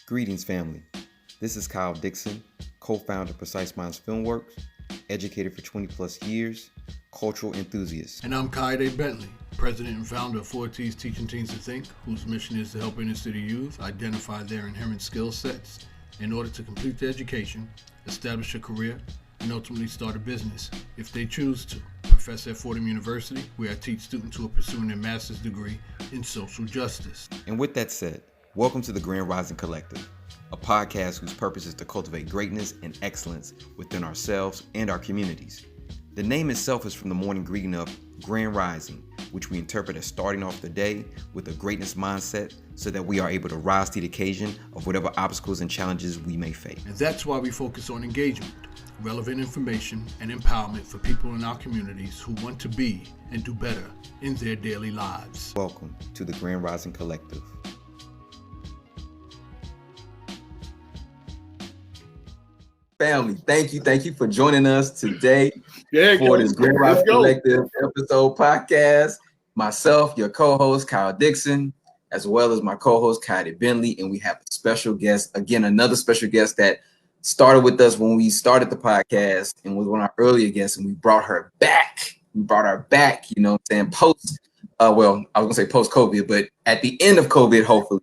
Greetings, family. This is Kyle Dixon, co-founder of Precise Minds Filmworks, educator for 20 plus years, cultural enthusiast. And I'm KAYODE Bentley, president and founder of 4T's Teaching Teens to Think, whose mission is to help inner city youth identify their inherent skill sets in order to complete their education, establish a career, and ultimately start a business, if they choose to. Professor at Fordham University, where I teach students who are pursuing their master's degree in social justice. And with that said, welcome to the Grand Rising Collective, a podcast whose purpose is to cultivate greatness and excellence within ourselves and our communities. The name itself is from the morning greeting of Grand Rising, which we interpret as starting off the day with a greatness mindset so that we are able to rise to the occasion of whatever obstacles and challenges we may face. And that's why we focus on engagement, relevant information, and empowerment for people in our communities who want to be and do better in their daily lives. Welcome to the Grand Rising Collective. Family, thank you for joining us today for this Grand Rising Collective episode podcast. Myself, your co-host, Kyle Dixon, as well as my co-host, KAYODE Bentley, and we have a special guest, again, another special guest that started with us when we started the podcast and was one of our earlier guests, and we brought her back. You know what I'm saying, I was going to say post-COVID, but at the end of COVID, hopefully,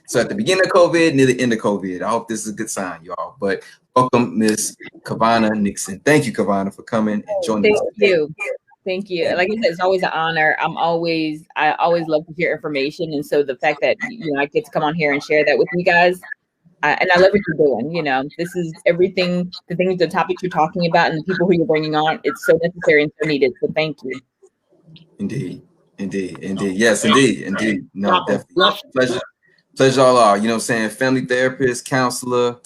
So at the beginning of COVID, near the end of COVID, I hope this is a good sign, y'all. But welcome, Miss Kevana Nixon. Thank you, Kevana, for coming and joining us today. Thank you. Like I said, it's always an honor. I always love to hear information. And so the fact that, I get to come on here and share that with you guys, and I love what you're doing. This is everything, the topics you're talking about and the people who you're bringing on. It's so necessary and so needed. So thank you. Indeed. Yes, indeed. No, definitely. Pleasure all are. You know what I'm saying? Family therapist, counselor,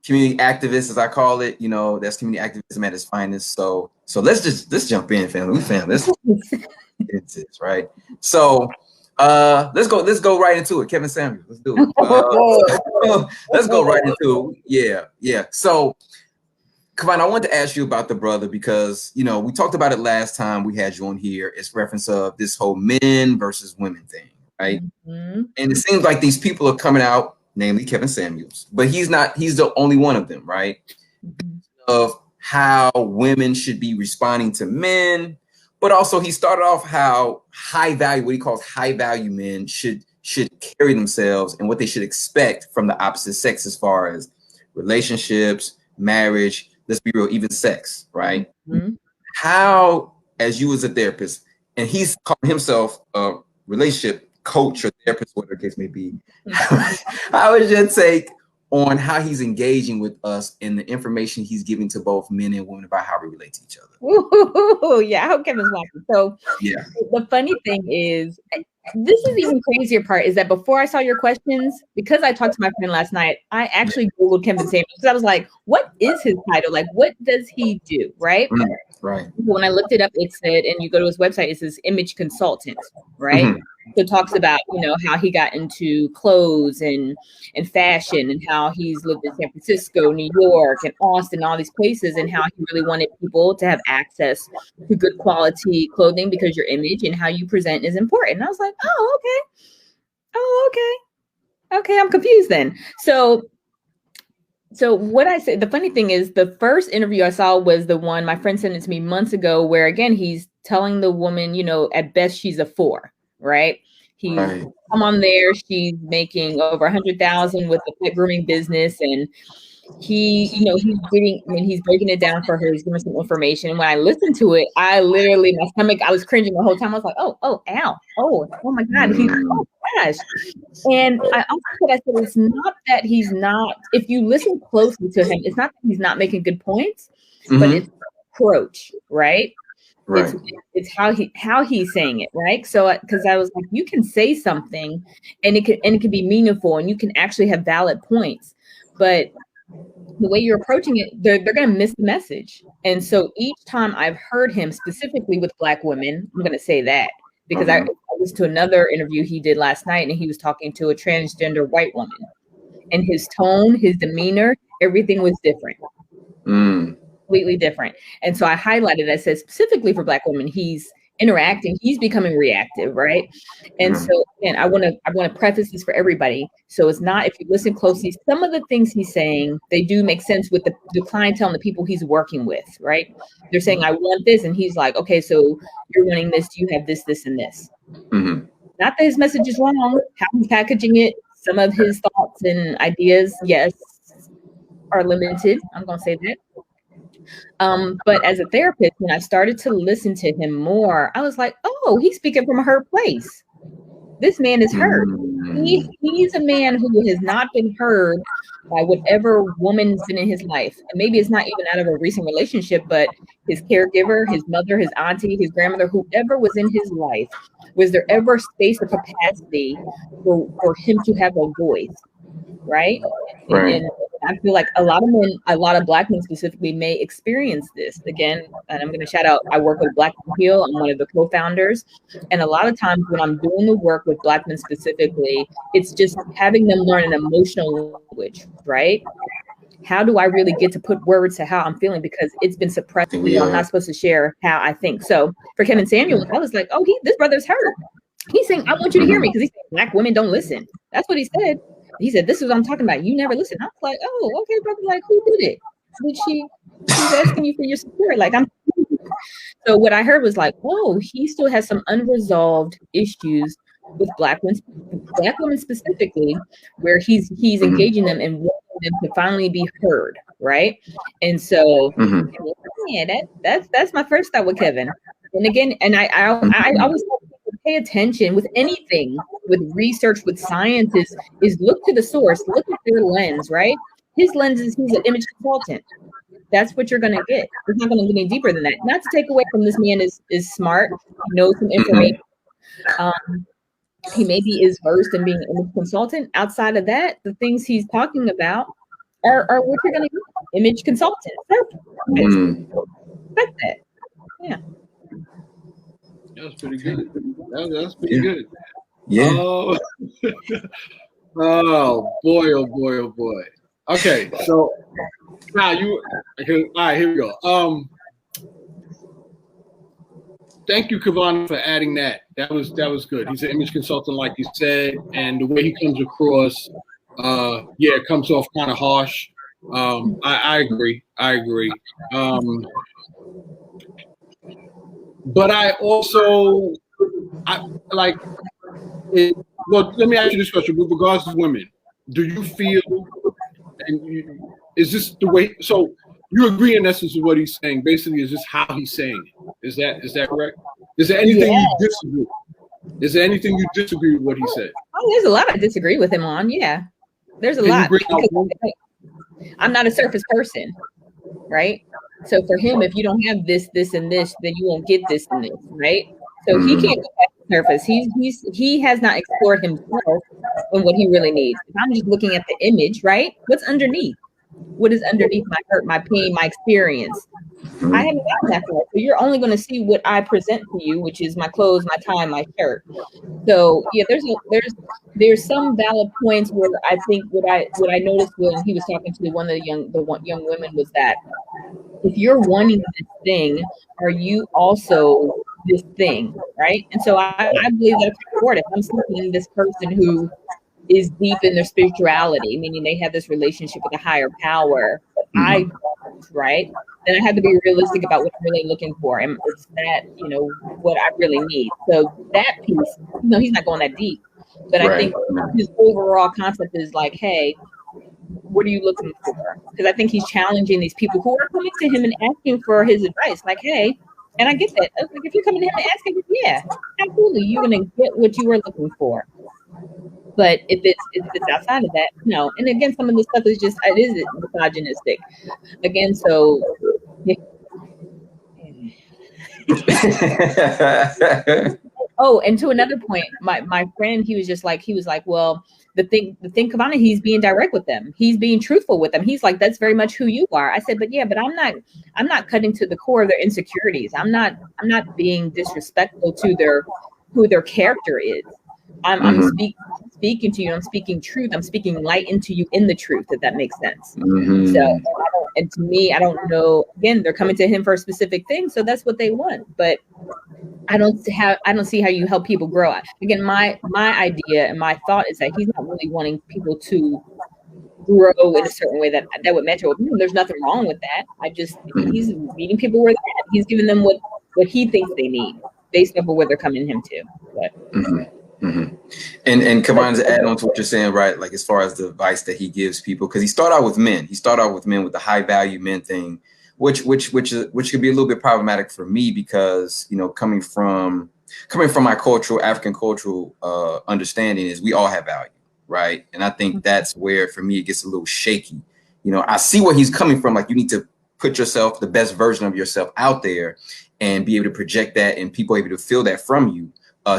community activist, as I call it. That's community activism at its finest. So let's jump in, family. Let's it's this, right? So let's go right into it. Kevin Samuel, let's do it. Let's go right into it. Yeah. So Kevana, I wanted to ask you about the brother because, we talked about it last time we had you on here. It's reference of this whole men versus women thing, right? Mm-hmm. And it seems like these people are coming out, namely Kevin Samuels, but he's the only one of them, right? Mm-hmm. Of how women should be responding to men, but also he started off how what he calls high value men should carry themselves and what they should expect from the opposite sex as far as relationships, marriage, let's be real, even sex, right? Mm-hmm. How, as you as a therapist, and he's calling himself a relationship coach or therapist, whatever the case may be, how is your take on how he's engaging with us and the information he's giving to both men and women about how we relate to each other? Ooh, yeah, I hope Kevin's watching. So yeah, the funny thing is, this is the even crazier part is that before I saw your questions, because I talked to my friend last night, I actually Googled Kevin Samuels because I was like, what is his title? Like, what does he do? Right. Right. When I looked it up, it said, and you go to his website, it says image consultant. Right. Mm-hmm. So it talks about, how he got into clothes and fashion and how he's lived in San Francisco, New York, and Austin, all these places, and how he really wanted people to have access to good quality clothing because your image and how you present is important. And I was like, okay, I'm confused then. So what I said, the funny thing is the first interview I saw was the one my friend sent it to me months ago, where again, he's telling the woman, at best she's a 4. Right. He's come on there. She's making over 100,000 with a pet grooming business. And he's breaking it down for her. He's giving some information. And when I listened to it, my stomach, I was cringing the whole time. I was like, ow. Oh my God. Oh gosh. And I said, it's not that he's not, if you listen closely to him, it's not that he's not making good points, but it's approach, right? Right. It's how he's saying it, right? So because I was like, you can say something and it can be meaningful and you can actually have valid points, but the way you're approaching it, they're going to miss the message. And so each time I've heard him specifically with Black women, I'm going to say that because I listened to another interview he did last night and he was talking to a transgender white woman and his tone, his demeanor, everything was different. Completely different. And so I highlighted, I said specifically for Black women, he's interacting, he's becoming reactive, right? And so, and I want to preface this for everybody. So it's not, if you listen closely, some of the things he's saying, they do make sense with the clientele and the people he's working with, right? They're saying, I want this, and he's like, okay, so you're wanting this, you have this, this, and this. Not that his message is wrong, how he's packaging it, some of his thoughts and ideas, yes, are limited. I'm gonna say that. But as a therapist, when I started to listen to him more, I was like, oh, he's speaking from a hurt place. This man is hurt. He's a man who has not been heard by whatever woman's been in his life. And maybe it's not even out of a recent relationship, but his caregiver, his mother, his auntie, his grandmother, whoever was in his life, was there ever space or capacity for him to have a voice? Right. And I feel like a lot of men, a lot of Black men specifically, may experience this. Again, and I'm going to shout out, I work with Black Men Heal. I'm one of the co-founders. And a lot of times when I'm doing the work with Black men specifically, it's just having them learn an emotional language, right? How do I really get to put words to how I'm feeling? Because it's been suppressed. I'm not supposed to share how I think. So for Kevin Samuel, I was like, oh, this brother's hurt. He's saying, I want you to hear me, because he's saying Black women don't listen. That's what he said. He said, this is what I'm talking about. You never listen. I was like, oh, okay, brother. Like, who did it? She's asking you for your support. Like, so what I heard was like, oh, he still has some unresolved issues with Black women specifically, where he's engaging them and wanting them to finally be heard, right? And so, yeah, that's my first thought with Kevin. And again, and I always pay attention with anything, with research, with science, is look to the source, look at their lens, right? His lens is he's an image consultant. That's what you're going to get. It's not going to get any deeper than that. Not to take away from this man is smart, he knows some information. He maybe is versed in being an image consultant. Outside of that, the things he's talking about are what you're going to get. Image consultant. Expect that. Yeah. That was pretty good. That's pretty good. Yeah. Oh boy, oh boy, oh boy. Okay, so now all right, here we go. Thank you, Kevana, for adding that. That was good. He's an image consultant, like you said, and the way he comes across, it comes off kind of harsh. I agree. But I also, let me ask you this question with regards to women. Do you feel, is this the way, so you agree in essence with what he's saying? Basically, is this how he's saying it? Is that correct? Is there anything you disagree? Is there anything you disagree with what he said? Oh, there's a lot I disagree with him on. Yeah, there's a lot. I'm not a surface person, right? So for him, if you don't have this, this, and this, then you won't get this and this, right? So he can't go back to the surface. He has not explored himself and what he really needs. If I'm just looking at the image, right? What's underneath? What is underneath my hurt, my pain, my experience? I haven't gotten that far. So you're only going to see what I present to you, which is my clothes, my tie, my shirt. So yeah, there's some valid points where I think what I noticed when he was talking to one of the young women was that if you're wanting this thing, are you also this thing, right? And so I believe that if I'm seeking this person who is deep in their spirituality, meaning they have this relationship with a higher power, but I don't, right? Then I have to be realistic about what I'm really looking for. And it's that, what I really need. So that piece, he's not going that deep. But I think his overall concept is like, hey, what are you looking for? Because I think he's challenging these people who are coming to him and asking for his advice. Like, hey, and I get that. I was like, if you're coming to him and asking, yeah, absolutely, you're going to get what you were looking for. But if it's outside of that, no. And again, some of this stuff is just, it is misogynistic. Again, so. Oh, and to another point, my friend, he was like, well, the thing, Kevana, he's being direct with them. He's being truthful with them. He's like, that's very much who you are. I said, but I'm not cutting to the core of their insecurities. I'm not being disrespectful to who their character is. I'm speaking to you. I'm speaking truth. I'm speaking light into you in the truth, if that makes sense. So, and to me, I don't know. Again, they're coming to him for a specific thing, so that's what they want. But I don't see how you help people grow. Again, my idea and my thought is that he's not really wanting people to grow in a certain way that would match with him. There's nothing wrong with that. He's meeting people where they're at. He's giving them what he thinks they need based off of where they're coming to him to. But. And Kevana, to add on to what you're saying, right? Like as far as the advice that he gives people, because he started out with men. He started out with men with the high value men thing, which could be a little bit problematic for me because, you know, coming from my African cultural understanding is we all have value, right? And I think that's where for me it gets a little shaky. You know, I see where he's coming from. Like you need to put yourself, the best version of yourself out there and be able to project that and people able to feel that from you.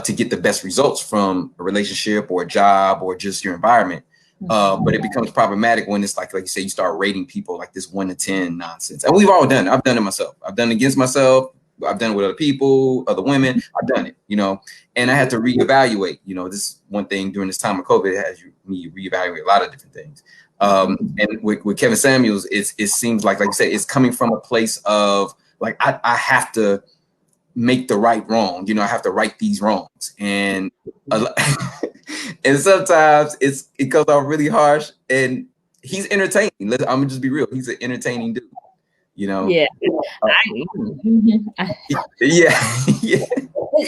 To get the best results from a relationship or a job or just your environment. But it becomes problematic when it's like you say, you start rating people like this 1 to 10 nonsense. And we've all done it. I've done it myself. I've done it against myself. I've done it with other people, other women. I've done it, you know, and I had to reevaluate, you know, this one thing during this time of COVID, it has me reevaluate a lot of different things. And with Kevin Samuels, it seems like you said, it's coming from a place of like, I have to make the right wrong, you know, I have to right these wrongs. And and sometimes it comes out really harsh and he's entertaining. I'm gonna just be real. He's an entertaining dude, you know? Yeah. Yeah.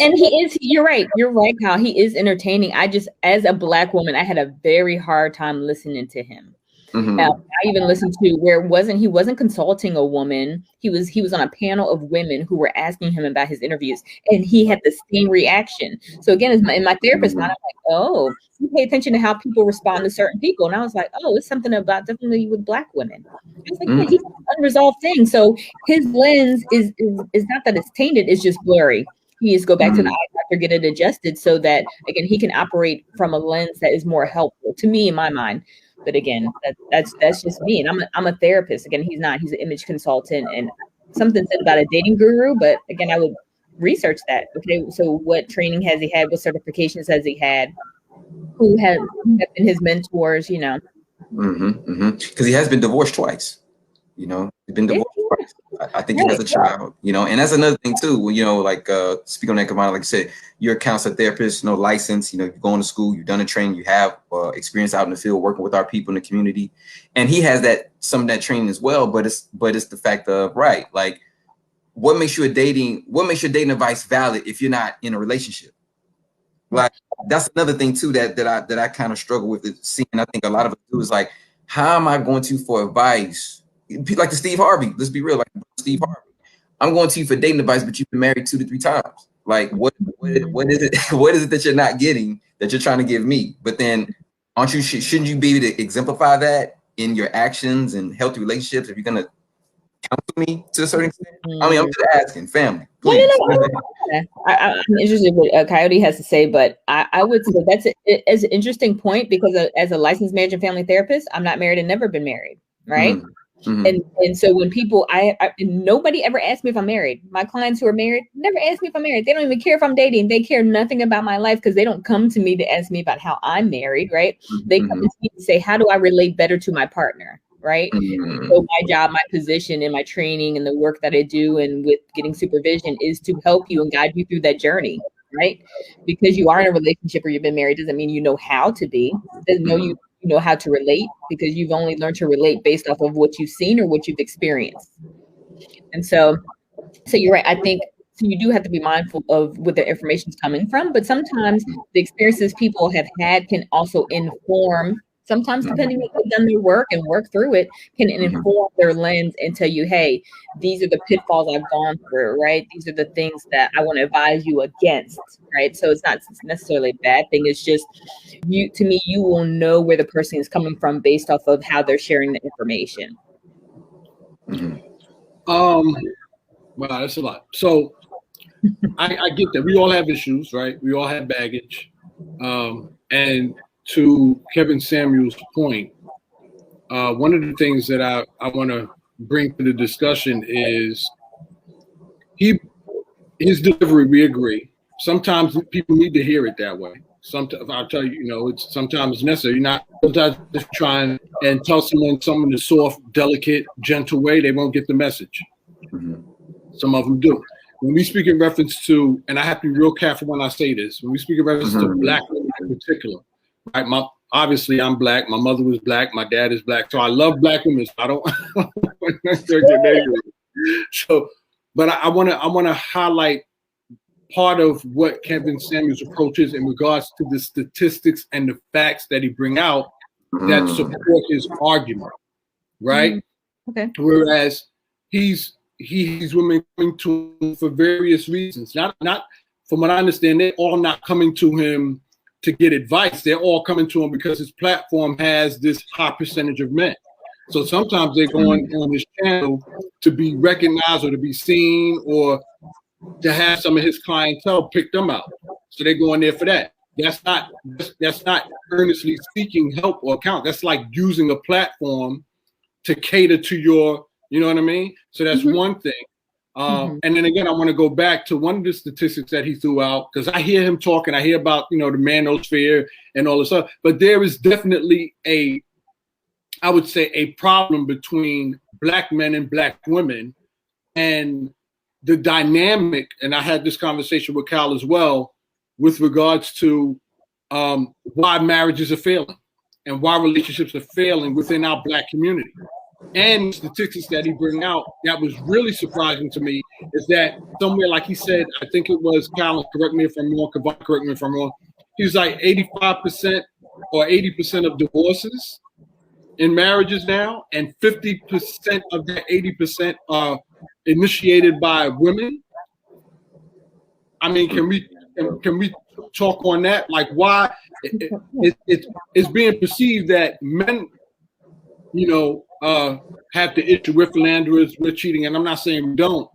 And you're right, Kyle. He is entertaining. As a Black woman, I had a very hard time listening to him. I even listened to where he wasn't consulting a woman. He was on a panel of women who were asking him about his interviews, and he had the same reaction. So again, in my therapist mind, I'm like, oh, you pay attention to how people respond to certain people, and I was like, oh, it's something about definitely with Black women. I was like, yeah, he's an unresolved thing. So his lens is not that it's tainted; it's just blurry. He needs to go back to the eye doctor, get it adjusted, so that again he can operate from a lens that is more helpful to me in my mind. But again, that's just me, and I'm a therapist. Again, he's not. He's an image consultant, and something said about a dating guru. But again, I would research that. Okay, so what training has he had? What certifications has he had? Who have been his mentors? You know, because he has been divorced twice. You know, he's been divorced twice. I think he has a child. You know, and that's another thing too. You know, like speak on that, Kevana, like I said, you're a counselor therapist, you know, licensed. You know, you're going to school, you've done a training, you have experience out in the field working with our people in the community, and he has some of that training as well. But it's the fact of like what makes your dating advice valid if you're not in a relationship? Like that's another thing too that I kind of struggle with seeing. I think a lot of us do is like, how am I going to for advice? Like the Steve Harvey, let's be real, like Steve Harvey. I'm going to you for dating advice, but you've been married 2 to 3 times. Like what is it? What is it that you're not getting that you're trying to give me? But then shouldn't you be able to exemplify that in your actions and healthy relationships if you're gonna counsel me to a certain extent? I mean, I'm just asking, family. Please. I'm interested in what Coyote has to say, but I would say that's an interesting point because as a licensed marriage and family therapist, I'm not married and never been married, right? And so when people, nobody ever asked me if I'm married. My clients who are married never ask me if I'm married. They don't even care if I'm dating. They care nothing about my life because they don't come to me to ask me about how I'm married, right? They come to me to say, how do I relate better to my partner, right? So my job, my position, and my training and the work that I do and with getting supervision is to help you and guide you through that journey, right? Because you are in a relationship or you've been married doesn't mean you know how to be. It doesn't know you know how to relate because you've only learned to relate based off of what you've seen or what you've experienced. And so you're right. I think so you do have to be mindful of where the information is coming from, but sometimes the experiences people have had can also inform. Sometimes, depending on they've done their work and work through it, can inform their lens and tell you, hey, these are the pitfalls I've gone through, right? These are the things that I want to advise you against, right? So it's not necessarily a bad thing. It's just you will know where the person is coming from based off of how they're sharing the information. Wow, that's a lot. So I get that. We all have issues, right? We all have baggage. And to Kevin Samuels' point, one of the things that I want to bring to the discussion is his delivery. We agree. Sometimes people need to hear it that way. Sometimes I'll tell you, it's sometimes necessary. You're not sometimes just trying and tell someone in a soft, delicate, gentle way, they won't get the message. Some of them do. when we speak in reference to, and I have to be real careful when I say this, when we speak in reference to Black women in particular, right? Obviously I'm Black. My mother was Black. My dad is Black. So I love Black women. So I don't. So, but I want to highlight part of what Kevin Samuels' approach is in regards to the statistics and the facts that he bring out that support his argument, right? Okay. Whereas he's women coming to him for various reasons. Not from what I understand, they're all not coming to him to get advice. They're all coming to him because his platform has this high percentage of men. So sometimes they're going on his channel to be recognized or to be seen or to have some of his clientele pick them out. So they're going there for that. That's not earnestly seeking help or account. That's like using a platform to cater to your, you know what I mean? So that's one thing. And then again, I want to go back to one of the statistics that he threw out, because I hear him talking, I hear about, the manosphere and all this stuff, but there is definitely I would say a problem between Black men and Black women, and the dynamic, and I had this conversation with Cal as well, with regards to why marriages are failing and why relationships are failing within our Black community. And statistics that he bring out that was really surprising to me is that somewhere, like he said, I think it was Cal, correct me if I'm wrong, Kevana, correct me if I'm wrong, he was like 85% or 80% of divorces in marriages now, and 50% of that 80% are initiated by women. I mean, can we talk on that? Like, why it's being perceived that men, have the issue with philanderers, with cheating, and I'm not saying we don't,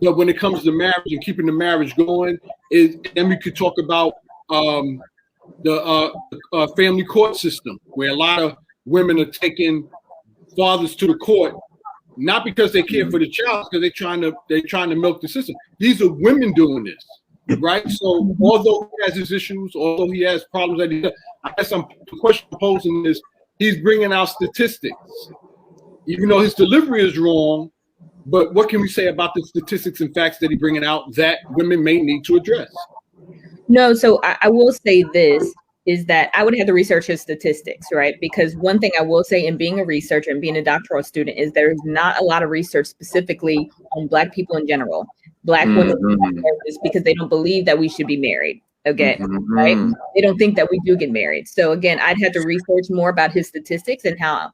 but when it comes to marriage and keeping the marriage going, then we could talk about the family court system, where a lot of women are taking fathers to the court, not because they care for the child, because they're trying to milk the system. These are women doing this, right? So although he has his issues, although he has problems that he does, I guess the question I'm posing is, he's bringing out statistics, even though his delivery is wrong. But what can we say about the statistics and facts that he's bringing out that women may need to address? No, so I will say this, is that I would have to research his statistics, right? Because one thing I will say in being a researcher and being a doctoral student is there's not a lot of research specifically on Black people in general. Black women because they don't believe that we should be married. Okay, right? They don't think that we do get married. So again, I'd have to research more about his statistics and how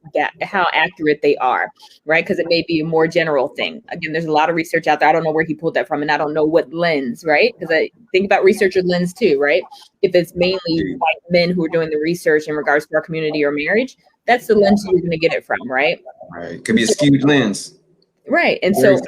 accurate they are, right? Because it may be a more general thing. Again, there's a lot of research out there. I don't know where he pulled that from, and I don't know what lens, right? Because I think about researcher lens too, right? If it's mainly white men who are doing the research in regards to our community or marriage, that's the lens you're going to get it from, right? Right. Could be a skewed lens. Right. And so,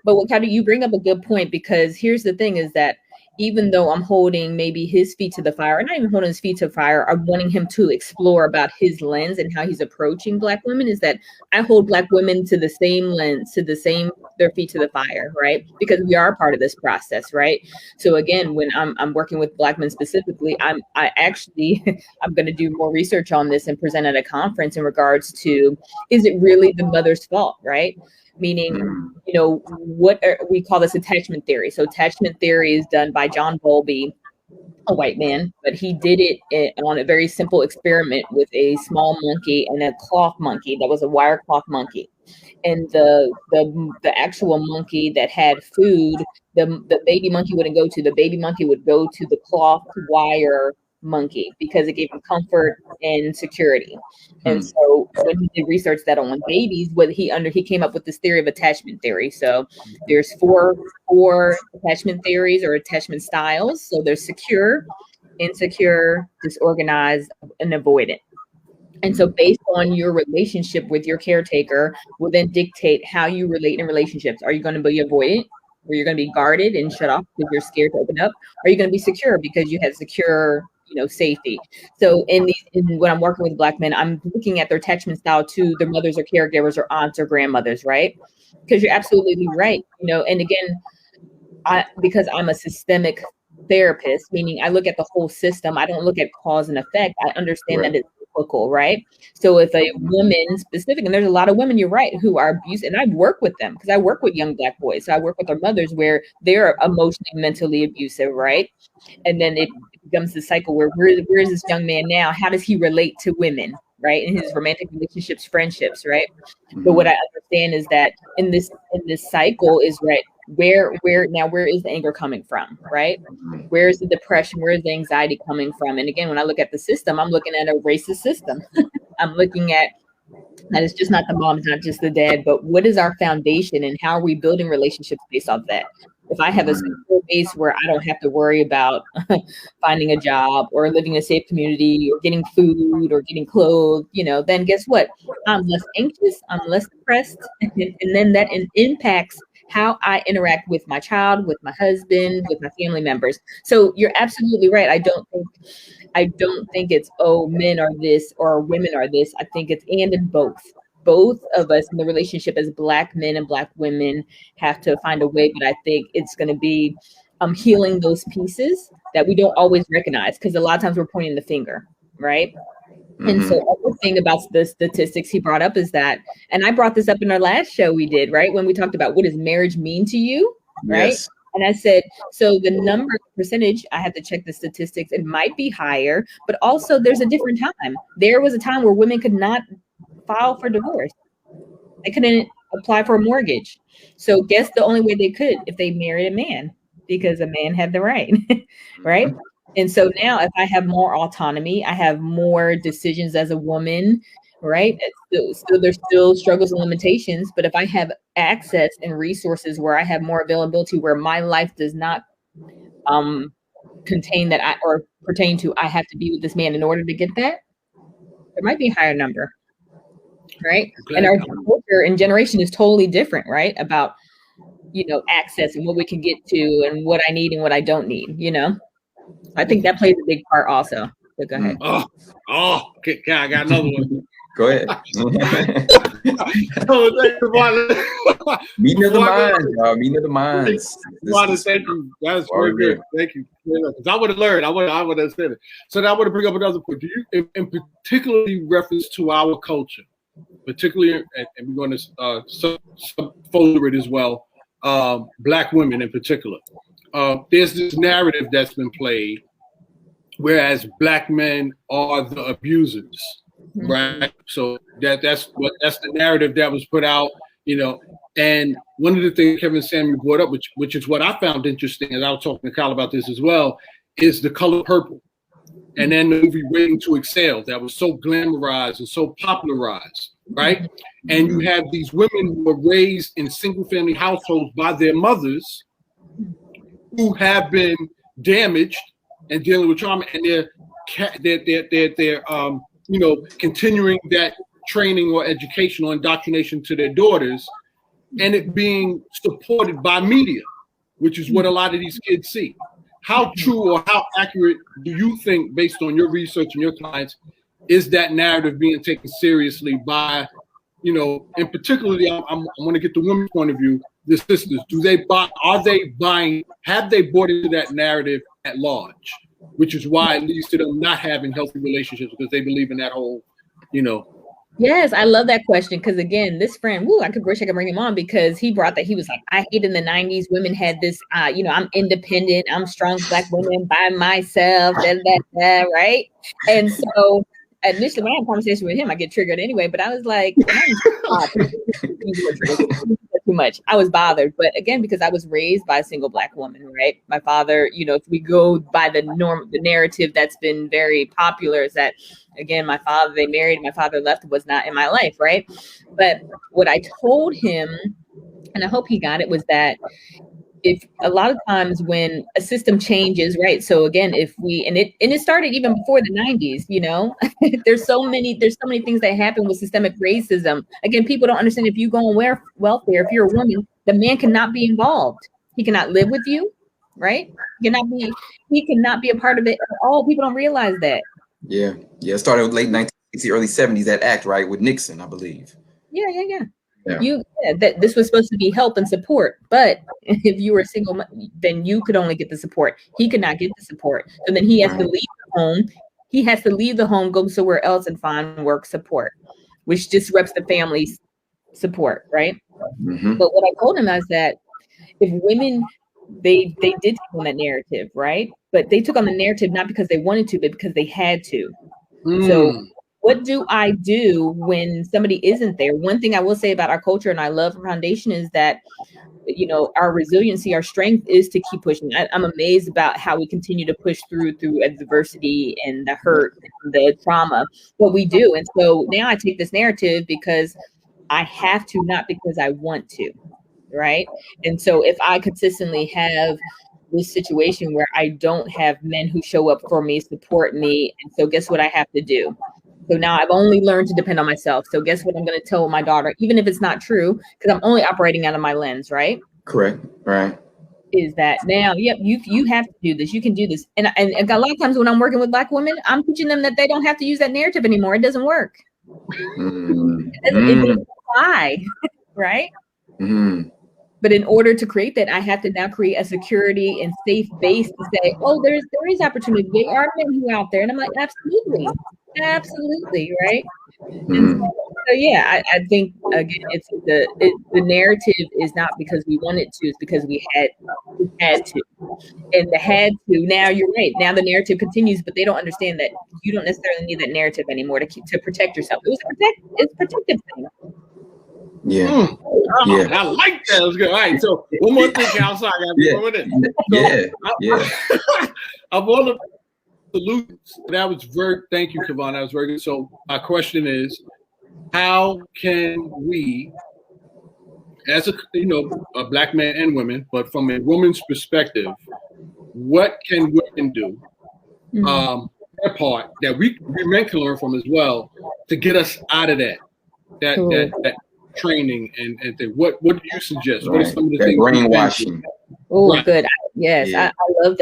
but what kind of, you bring up a good point, because here's the thing is that even though I'm holding maybe his feet to the fire, and not even holding his feet to the fire, I'm wanting him to explore about his lens and how he's approaching Black women, is that I hold Black women to the same lens, their feet to the fire, right? Because we are part of this process, right? So again, when I'm working with Black men specifically, I'm going to do more research on this and present at a conference in regards to, is it really the mother's fault, right? Meaning, we call this attachment theory. So attachment theory is done by John Bowlby, a white man, but he did it on a very simple experiment with a small monkey and a cloth monkey that was a wire cloth monkey. And the actual monkey that had food, the baby monkey wouldn't go to. The baby monkey would go to the cloth wire monkey because it gave him comfort and security. And so when he did research that on babies, he came up with this theory of attachment theory. So there's four attachment theories or attachment styles. So there's secure, insecure, disorganized, and avoidant. And so based on your relationship with your caretaker will then dictate how you relate in relationships. Are you going to be avoidant, where you're going to be guarded and shut off because you're scared to open up? Are you going to be secure because you have secure, safety? So in when I'm working with Black men, I'm looking at their attachment style to their mothers or caregivers or aunts or grandmothers, right? Because you're absolutely right. And again, because I'm a systemic therapist, meaning I look at the whole system. I don't look at cause and effect. I understand that it's cyclical, right? So if a woman specific, and there's a lot of women, you're right, who are abused, and I work with them because I work with young Black boys. So I work with their mothers where they're emotionally, mentally abusive, right? And then it becomes the cycle where where is this young man now? How does he relate to women, right? In his romantic relationships, friendships, right? But what I understand is that in this cycle is right, where is the anger coming from, right? Where is the depression? Where is the anxiety coming from? And again, when I look at the system, I'm looking at a racist system. I'm looking at that it's just not the mom, it's not just the dad, but what is our foundation and how are we building relationships based off that? If I have a secure base where I don't have to worry about finding a job or living in a safe community or getting food or getting clothes, you know, then guess what? I'm less anxious, I'm less depressed, and then that impacts how I interact with my child, with my husband, with my family members. So you're absolutely right. I don't think it's, oh, men are this or women are this. I think it's and in both. Both of us in the relationship as Black men and Black women have to find a way, but I think it's going to be healing those pieces that we don't always recognize because a lot of times we're pointing the finger, right? And so the thing about the statistics he brought up is that, and I brought this up in our last show we did, right? When we talked about what does marriage mean to you, right? Yes. And I said, so the number percentage, I had to check the statistics, it might be higher, but also there's a different time. There was a time where women could not file for divorce. They couldn't apply for a mortgage. So guess the only way they could if they married a man, because a man had the right, right? And so now if I have more autonomy, I have more decisions as a woman, right? Still there's still struggles and limitations, but if I have access and resources where I have more availability, where my life does not contain that or pertain to I have to be with this man in order to get that, there might be a higher number, right? Okay. And our culture and generation is totally different, right? About, you know, access and what we can get to and what I need and what I don't need, you know? I think that plays a big part also. So go ahead. Okay, I got another one. Go ahead. Meeting of the minds, y'all. Meeting of the minds. Thank you. That's very good. Thank you. Because I would have learned. I would have said it. So now I want to bring up another point. Do you, in particularly reference to our culture, particularly, and we're going to folder it as well, Black women in particular. There's this narrative that's been played, whereas Black men are the abusers, right? So that's the narrative that was put out, you know. And one of the things Kevin Samuel brought up, which is what I found interesting, and I was talking to Kyle about this as well, is the color purple. And then the movie Waiting to Exhale that was so glamorized and so popularized, right? And you have these women who are raised in single-family households by their mothers, who have been damaged and dealing with trauma, and they're you know, continuing that training or education or indoctrination to their daughters, and it being supported by media, which is what a lot of these kids see. How true or how accurate do you think, based on your research and your clients, is that narrative being taken seriously by, you know, and particularly, I want to get the women's point of view, the sisters. Have they bought into that narrative at large? Which is why it leads to them not having healthy relationships, because they believe in that whole, you know. Yes, I love that question, because again, this friend, I wish I could bring him on, because he brought that. He was like, I hate in the 90s, women had this, you know, I'm independent, I'm strong Black woman by myself, right? And so initially when I had a conversation with him, I get triggered anyway, but I was like, too much. I was bothered, but again, because I was raised by a single Black woman, right? My father, you know, if we go by the narrative that's been very popular is that, again, they married, my father left, was not in my life, right? But what I told him, and I hope he got it, was that if a lot of times when a system changes, right? So again, if we, and it started even before the 90s, you know, there's so many things that happen with systemic racism. Again, people don't understand, if you go on welfare, if you're a woman, the man cannot be involved. He cannot live with you, right? He cannot be a part of it at all. People don't realize that. Yeah. It started late 1960s, early 70s, that act, right, with Nixon, I believe. Yeah. that this was supposed to be help and support. But if you were single, then you could only get the support. He could not get the support. So then he has to leave the home. He has to leave the home, go somewhere else and find work support, which disrupts the family's support, right? Mm-hmm. But what I told him is that if women, they did take on that narrative, right? But they took on the narrative not because they wanted to, but because they had to. So what do I do when somebody isn't there? One thing I will say about our culture and I love our foundation is that, you know, our resiliency, our strength is to keep pushing. I'm amazed about how we continue to push through adversity and the hurt, and the trauma, what we do. And so now I take this narrative because I have to, not because I want to, right? And so if I consistently have this situation where I don't have men who show up for me, support me, and so guess what I have to do? So now I've only learned to depend on myself. So guess what I'm going to tell my daughter, even if it's not true, because I'm only operating out of my lens, right? Correct. Right. Is that now, yep, you have to do this. You can do this. And a lot of times when I'm working with Black women, I'm teaching them that they don't have to use that narrative anymore. It doesn't work. It doesn't apply, right? But in order to create that, I have to now create a security and safe base to say, oh, there is opportunity. There are men who are out there. And I'm like, absolutely, right? And so yeah, I think again, it's the narrative is not because we wanted to, it's because we had to. And the had to, now you're right. Now the narrative continues, but they don't understand that you don't necessarily need that narrative anymore to protect yourself. It's a protective thing. Yeah. Yeah. I like that. Let's go. All right. So one more thing, outside. Of all the solutions, that was thank you, Kevana. That was very good. So my question is, how can we, as a Black man and women, but from a woman's perspective, what can women do? Their part that we men can learn from as well to get us out of that training and what do you suggest? What are some of the things? Brainwashing. Oh, good. Yes, yeah. I love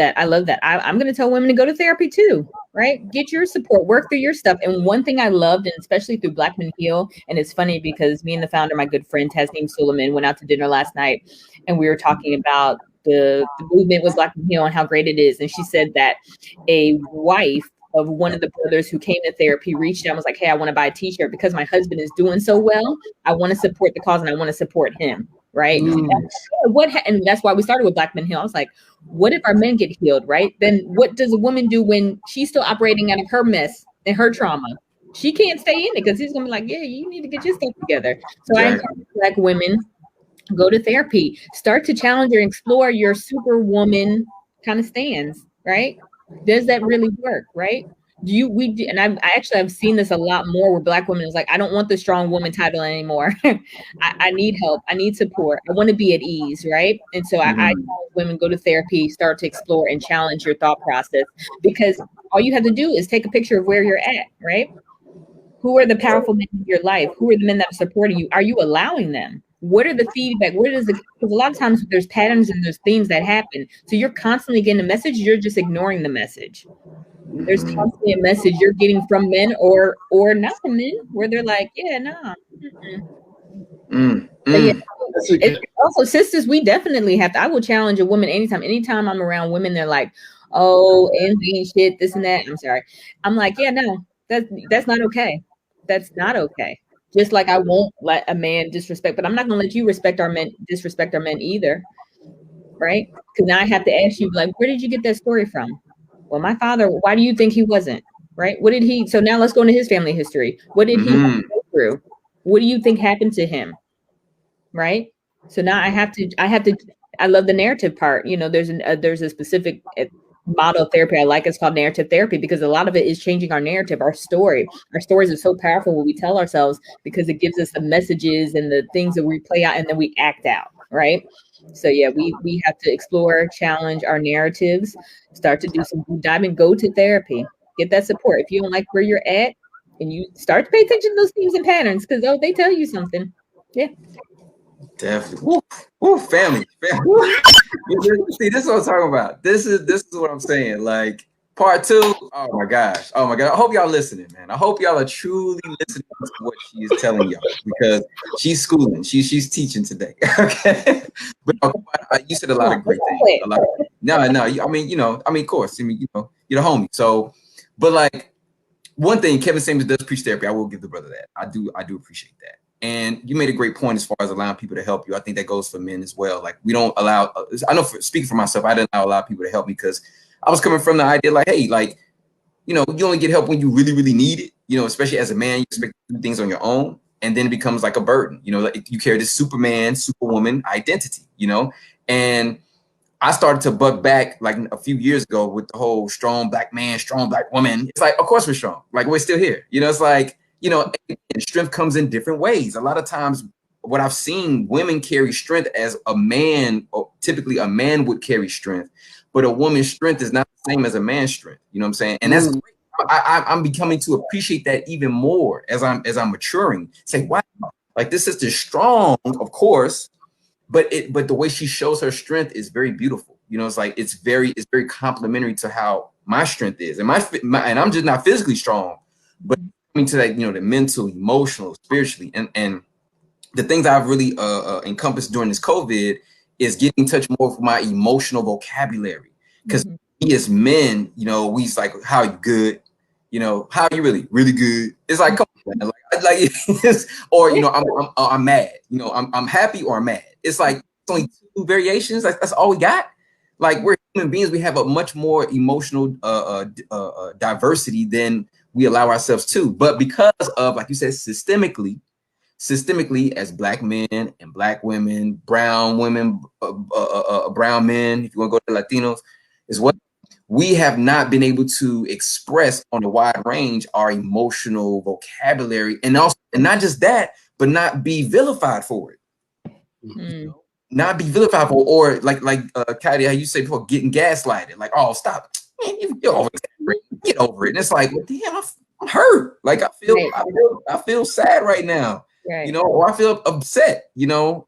that. I'm going to tell women to go to therapy too, right? Get your support, work through your stuff. And one thing I loved, and especially through Black Men Heal, and it's funny because me and the founder, my good friend Tasneem Suleiman, went out to dinner last night, and we were talking about the movement with Black Men Heal and how great it is. And she said that a wife of one of the brothers who came to therapy reached out and was like, hey, I want to buy a t-shirt because my husband is doing so well. I want to support the cause and I want to support him. Right. And that's why we started with Black Men Heal. I was like, what if our men get healed? Right. Then what does a woman do when she's still operating out of her mess and her trauma? She can't stay in it because he's going to be like, yeah, you need to get your stuff together. So I encourage Black women, go to therapy, start to challenge or explore your superwoman kind of stands. Right. Does that really work, right? And I've seen this a lot more where Black women is like, I don't want the strong woman title anymore. I need help. I need support. I want to be at ease, right? And so I tell women, go to therapy, start to explore and challenge your thought process, because all you have to do is take a picture of where you're at, right? Who are the powerful men in your life? Who are the men that are supporting you? Are you allowing them? What are the feedback? Because a lot of times there's patterns and there's themes that happen. So you're constantly getting a message. You're just ignoring the message. There's constantly a message you're getting from men or not from men where they're like, yeah, nah. Also, sisters, we definitely have to. I will challenge a woman anytime I'm around women, they're like, oh, envy and shit, this and that. I'm sorry. I'm like, yeah, no, that's not okay. That's not okay. Just like I won't let a man disrespect, but I'm not going to let you disrespect our men either, right? Because now I have to ask you, like, where did you get that story from? Well, my father, why do you think he wasn't, right? What did he, so now let's go into his family history. What did he go through? What do you think happened to him, right? So now I love the narrative part. There's a specific model of therapy I like. It's called narrative therapy because a lot of it is changing our narrative, our story. Our stories are so powerful when we tell ourselves because it gives us the messages and the things that we play out and then we act out, right? So yeah, we have to explore, challenge our narratives, start to do some deep dive and go to therapy. Get that support. If you don't like where you're at and you start to pay attention to those themes and patterns because they tell you something. Yeah. Definitely. Woo, family. See, this is what I'm talking about. This is what I'm saying. Like, Part 2. Oh my gosh. Oh my God. I hope y'all listening, man. I hope y'all are truly listening to what she is telling y'all, because she's schooling. She's teaching today. Okay. But you said a lot of great things. No. I mean, of course. You're the homie. So, but like, one thing, Kevin Samuels does preach therapy. I will give the brother that. I do appreciate that. And you made a great point as far as allowing people to help you. I think that goes for men as well. Like, we don't allow. I know, speaking for myself, I didn't allow a lot of people to help me because I was coming from the idea like, hey, like, you only get help when you really, really need it. Especially as a man, you expect to do things on your own, and then it becomes like a burden. Like you carry this Superman, Superwoman identity. And I started to buck back like a few years ago with the whole strong black man, strong black woman. It's like, of course we're strong. Like, we're still here. It's like, and strength comes in different ways. A lot of times, what I've seen, women carry strength as a man, or typically a man would carry strength. But a woman's strength is not the same as a man's strength. You know what I'm saying? And that's great. I'm becoming to appreciate that even more as I'm maturing. Say, wow, like this sister's strong, of course, but the way she shows her strength is very beautiful. It's like it's very complimentary to how my strength is, and and I'm just not physically strong, but coming to that, the mental, emotional, spiritually, and the things I've really encompassed during this COVID is getting in touch more with my emotional vocabulary. Because we as men, we's like, how you good? How you really, really good? It's like, come on, man. Or I'm mad. I'm happy or I'm mad. It's like it's only 2 variations. Like, that's all we got. Like, we're human beings. We have a much more emotional diversity than we allow ourselves to. But because of, like you said, systemically, as black men and black women, brown women, brown men, if you want to go to Latinos, is what we have not been able to express on a wide range our emotional vocabulary, and also, and not just that, but not be vilified for it. Not be vilified for, or like KAYODE, how you say before, getting gaslighted. Like, oh, stop, man, get over it. And it's like, well, damn, I'm hurt. Like, I feel sad right now. Right. Or I feel upset, or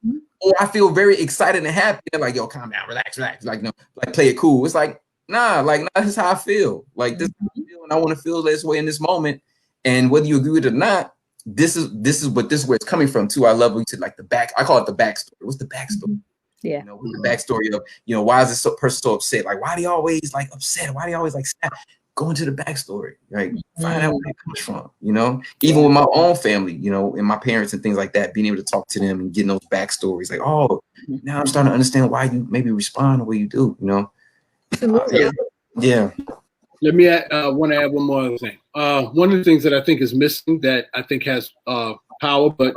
I feel very excited and happy. They're like, yo, calm down, relax. Like, no, like, play it cool. It's like, nah, this is how I feel. Like, this is how I feel, and I want to feel this way in this moment. And whether you agree with it or not, this is where it's coming from too. I love when you said, like, I call it the backstory. What's the backstory? Yeah. The backstory of, why is this person so upset? Like, why do you always like upset? Why do you always like snap? Go into the backstory, right? Find out where it comes from, even with my own family, and my parents and things like that, being able to talk to them and getting those backstories, like, oh, now I'm starting to understand why you maybe respond the way you do, Yeah. Let me want to add one more thing. One of the things that I think is missing that I think has power, but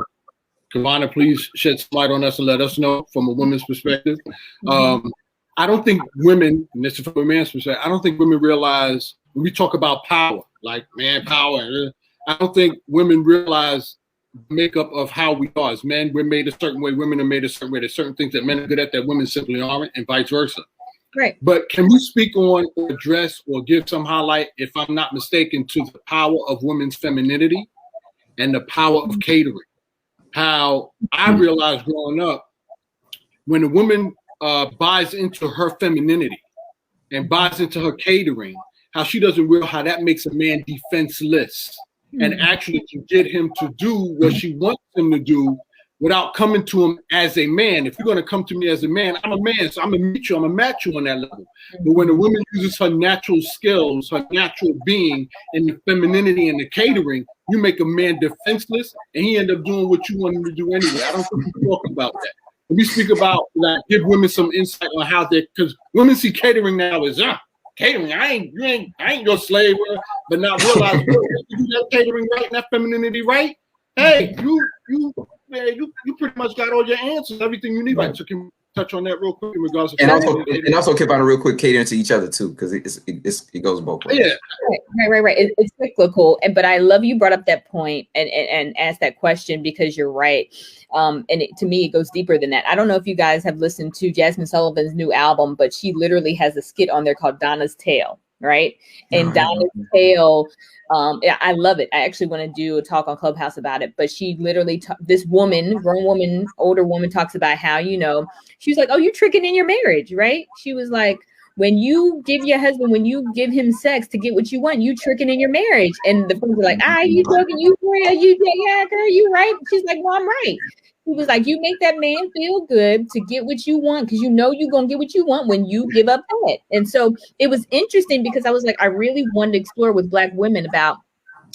Kevana, please shed some light on us and let us know from a woman's perspective. I don't think women, and this is from a man's perspective, I don't think women realize when we talk about power, like man power, I don't think women realize the makeup of how we are. As men, we're made a certain way, women are made a certain way. There's certain things that men are good at that women simply aren't, and vice versa. Right. But can we speak on or address or give some highlight, if I'm not mistaken, to the power of women's femininity and the power of catering? How I realized growing up, when a woman buys into her femininity and buys into her catering, how she doesn't realize how that makes a man defenseless and actually can get him to do what she wants him to do without coming to him as a man. If you're going to come to me as a man, I'm a man, so I'm going to meet you, I'm going to match you on that level. But when a woman uses her natural skills, her natural being, and the femininity and the catering, you make a man defenseless, and he end up doing what you want him to do anyway. I don't think we talk about that. When we speak about, like, give women some insight on how they, because women see catering now as catering. I ain't your slave, but not realize you do that catering right and that femininity right. Hey, you pretty much got all your answers, everything you need. Right. So can we touch on that real quick in regards to also keep on a real quick catering to each other too, because it goes both ways. Yeah. Right. It's cyclical, but I love you brought up that point and asked that question, because you're right. To me, it goes deeper than that. I don't know if you guys have listened to Jasmine Sullivan's new album, but she literally has a skit on there called Donna's Tale, right? And Donna's Tale, I love it. I actually want to do a talk on Clubhouse about it, but she literally, this woman, grown woman, older woman, talks about how, she was like, oh, you're tricking in your marriage, right? She was like, when you give your husband, when you give him sex to get what you want, you tricking in your marriage. And the friends are like, you joking, you real, yeah, girl, you right. She's like, well, I'm right. He was like, you make that man feel good to get what you want, because you know you're going to get what you want when you give up that. And so it was interesting because I was like, I really wanted to explore with Black women about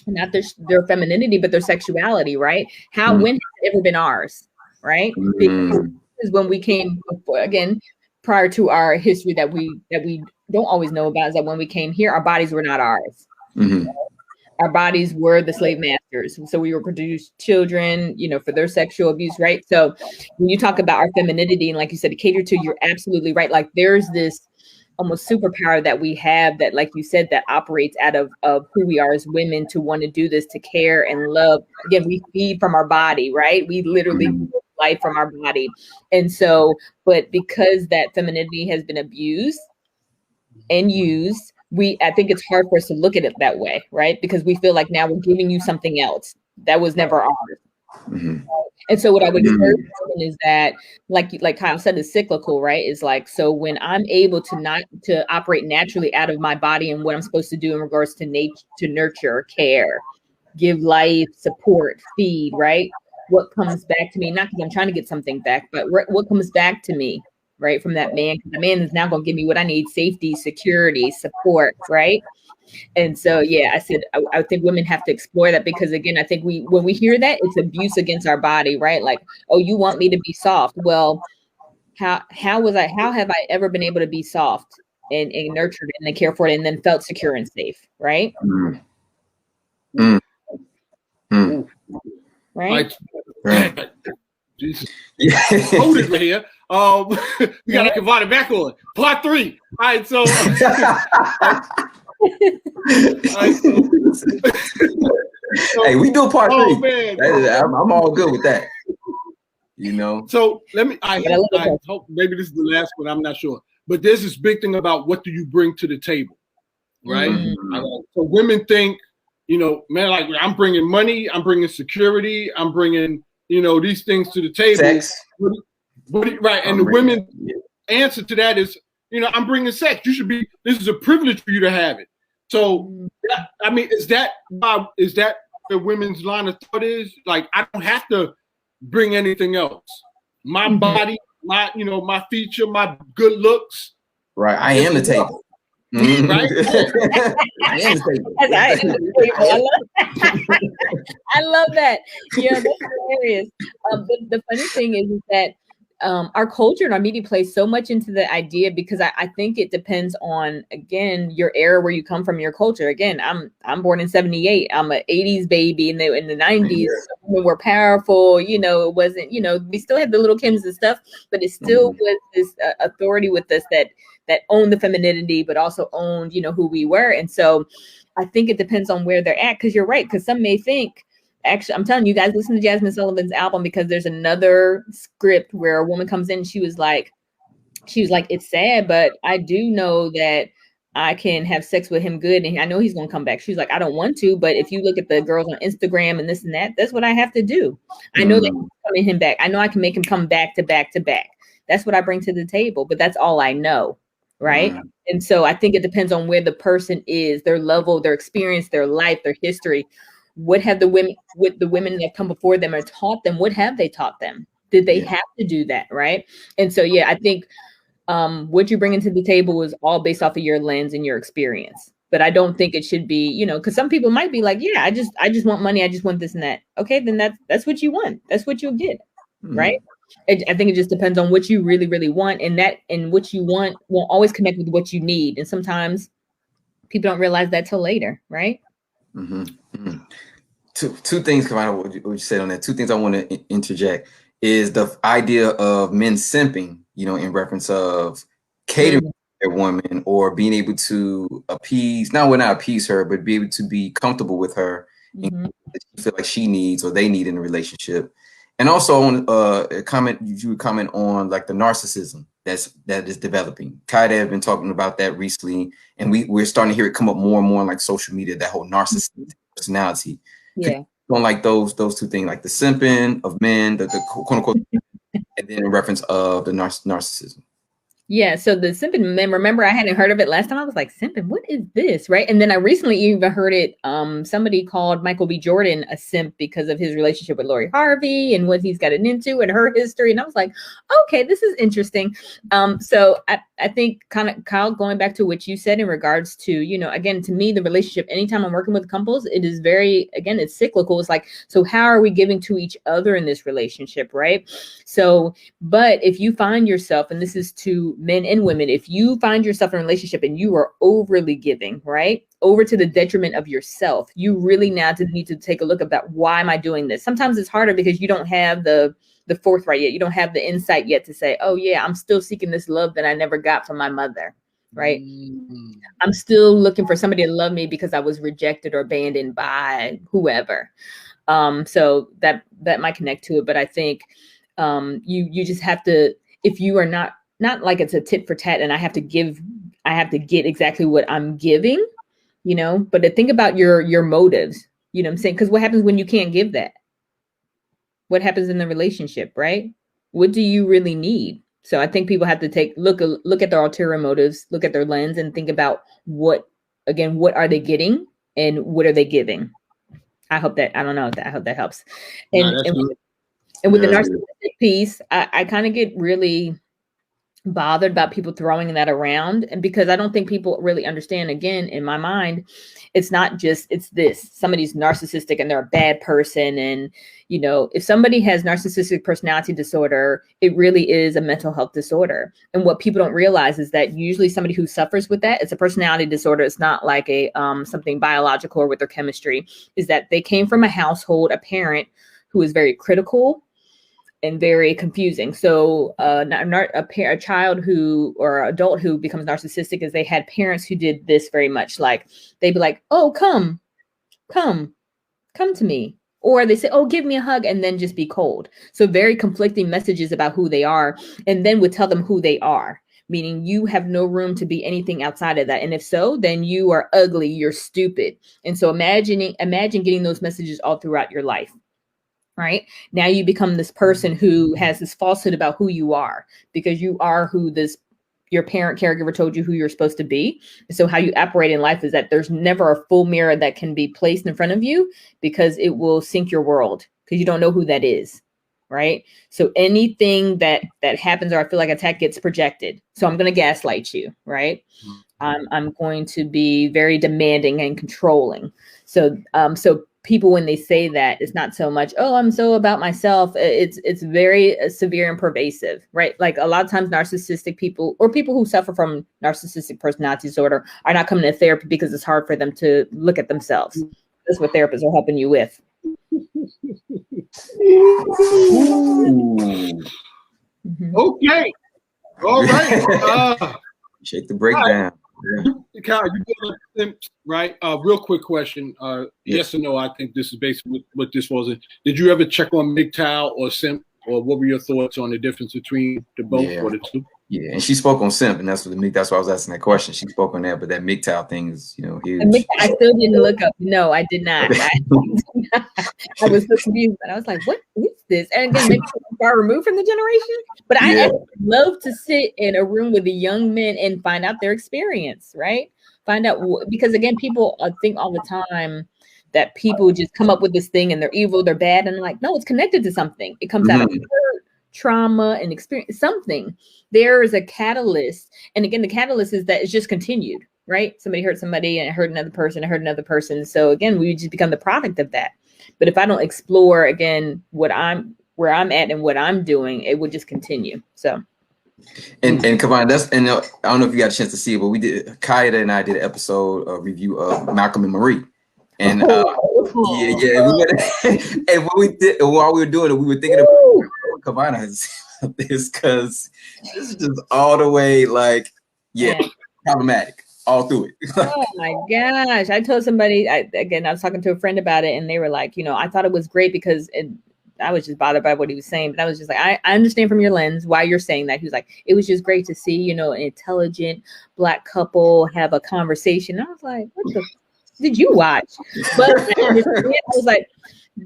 not their femininity, but their sexuality, right? When has it ever been ours, right? Because when we came, again, prior to our history that we don't always know about, is that when we came here, our bodies were not ours. Our bodies were the slave masters. So we were produced children, for their sexual abuse, right? So when you talk about our femininity and like you said, to cater to, you're absolutely right. Like there's this almost superpower that we have that, like you said, that operates out of who we are as women, to want to do this, to care and love. Again, we feed from our body, right? We literally life from our body. And so, but because that femininity has been abused and used, I think it's hard for us to look at it that way, right? Because we feel like now we're giving you something else that was never ours. And so what I would encourage is that, like Kyle said, is cyclical, right? Is like, so when I'm able to operate naturally out of my body and what I'm supposed to do in regards to nature, to nurture, care, give life, support, feed, right? What comes back to me, not because I'm trying to get something back, but what comes back to me, right, from that man? The man is now going to give me what I need: safety, security, support, right? And so, yeah, I said, I think women have to explore that, because again, I think when we hear that, it's abuse against our body, right? Like, oh, you want me to be soft? Well, how have I ever been able to be soft and nurtured and care for it and then felt secure and safe, right? Right. Jesus. Hold it right here. We got to Kevana back on part 3. All right, so. Hey, we do part 3. Man. I'm all good with that. So let me. I hope maybe this is the last one. I'm not sure, but there's this big thing about what do you bring to the table, right? So women think, man, like, I'm bringing money, I'm bringing security, I'm bringing, these things to the table. Sex. Right, and the women answer to that is, I'm bringing sex. This is a privilege for you to have it. So, I mean, is that the women's line of thought is? Like, I don't have to bring anything else. My body, my feature, my good looks. Right, I am the table. Right? I am the table. I love that. Yeah, that's hilarious. The funny thing is that our culture and our media plays so much into the idea, because I think it depends on, again, your era where you come from, your culture. Again, I'm born in 78. I'm an 80s baby, and in the 90s, women were powerful. It wasn't, we still had the little Kims and stuff, but it still was this authority with us that owned the femininity, but also owned, who we were. And so I think it depends on where they're at, because you're right, because some may think, actually, I'm telling you guys, listen to Jasmine Sullivan's album, because there's another script where a woman comes in and she was like, it's sad, but I do know that I can have sex with him good, and I know he's going to come back. She's like, I don't want to, but if you look at the girls on Instagram and this and that, that's what I have to do. I know that I'm coming him back. I know I can make him come back to back to back. That's what I bring to the table, but that's all I know. Right. And so I think it depends on where the person is, their level, their experience, their life, their history. What have the women that come before them or taught them? What have they taught them? Did they have to do that? Right. And so, yeah, I think what you bring into the table is all based off of your lens and your experience. But I don't think it should be, because some people might be like, yeah, I just want money. I just want this and that. Okay, then that's what you want. That's what you'll get. Right. I think it just depends on what you really, really want, and what you want won't always connect with what you need. And sometimes people don't realize that till later, right? Two things, Kevana, what you said on that. Two things I want to interject is the idea of men simping, in reference of catering a woman, or being able to appease her, but be able to be comfortable with her, and feel like she needs or they need in a relationship. And also, I want you would comment on like the narcissism that is developing. KAYODE have been talking about that recently, and we're starting to hear it come up more and more on like social media, that whole narcissistic personality. Yeah. Don't like those two things, like the simping of men, the quote unquote, and then in reference of the narcissism. Yeah, so the simping men, remember I hadn't heard of it last time. I was like, simping, what is this? Right. And then I recently even heard it. Somebody called Michael B. Jordan a simp because of his relationship with Lori Harvey and what he's gotten into and her history. And I was like, okay, this is interesting. So I think kind of, Kyle, going back to what you said in regards to, you know, again, to me, the relationship, anytime I'm working with couples, it is very, again, it's cyclical. It's like, so how are we giving to each other in this relationship? Right. So, but if you find yourself, and this is to men and women, if you find yourself in a relationship and you are overly giving, right, over to the detriment of yourself, you really now need to take a look about, why am I doing this? Sometimes it's harder because you don't have the forthright yet. You don't have the insight yet to say, oh yeah, I'm still seeking this love that I never got from my mother, right? Mm-hmm. I'm still looking for somebody to love me because I was rejected or abandoned by whoever. So that might connect to it, but I think you just have to, if you are not like it's a tit for tat and I have to get exactly what I'm giving, you know, but to think about your motives, you know what I'm saying? Because what happens when you can't give that? What happens in the relationship, right? What do you really need? So I think people have to look at their ulterior motives, look at their lens, and think about what are they getting and what are they giving? I hope that helps. And with the narcissistic piece, I kind of get really bothered about people throwing that around. And because I don't think people really understand, again, in my mind, it's not just, it's this, somebody's narcissistic and they're a bad person. And, you know, if somebody has narcissistic personality disorder, it really is a mental health disorder. And what people don't realize is that usually somebody who suffers with that, it's a personality disorder. It's not like a something biological or with their chemistry, is that they came from a household, a parent who is very critical and very confusing. So a child who, or adult who becomes narcissistic, is they had parents who did this very much. Like they'd be like, oh, come to me. Or they say, oh, give me a hug, and then just be cold. So very conflicting messages about who they are, and then would tell them who they are, meaning you have no room to be anything outside of that. And if so, then you are ugly, you're stupid. And so imagine getting those messages all throughout your life. Right now, you become this person who has this falsehood about who you are, because you are who your parent caregiver told you who you're supposed to be. So how you operate in life is that there's never a full mirror that can be placed in front of you, because it will sink your world, because you don't know who that is. Right. So anything that happens, or I feel like attack, gets projected. So I'm going to gaslight you. Right. I'm going to be very demanding and controlling. So people, when they say that, it's not so much, oh, I'm so about myself. It's very severe and pervasive, right? Like a lot of times narcissistic people, or people who suffer from narcissistic personality disorder, are not coming to therapy because it's hard for them to look at themselves. That's what therapists are helping you with. Mm-hmm. Okay. All right. Shake the breakdown. Yeah. Kyle, you brought up simps, right? Real quick question. Yes or no? I think this is basically what this was. Did you ever check on MGTOW or simp, or what were your thoughts on the difference between the both or the two? Yeah, and she spoke on simp, and that's why I was asking that question. She spoke on that, but that MGTOW thing is, you know, huge. I still didn't look up. No, I did not. I was so confused, but I was like, what is this? And again, maybe far removed from the generation, but I love to sit in a room with the young men and find out their experience, right? Find out, because again, people think all the time that people just come up with this thing and they're evil, they're bad. And like, no, it's connected to something. It comes out of hurt, trauma, and experience, something. There is a catalyst. And again, the catalyst is that it's just continued, right? Somebody hurt somebody and it hurt another person. So again, we just become the product of that. But if I don't explore, again, where I'm at and what I'm doing, it would just continue. So. And Kevana, I don't know if you got a chance to see it, but we did, KAYODE and I did an episode review of Malcolm and Marie. And and while we were doing it, we were thinking about Kevana has this, because this is just all the way problematic all through it. Oh my gosh. I told somebody, I was talking to a friend about it, and they were like, you know, I thought it was great because I was just bothered by what he was saying, but I was just like, I understand from your lens why you're saying that. He was like, it was just great to see, you know, an intelligent Black couple have a conversation. I was like, what the did you watch? But I was like,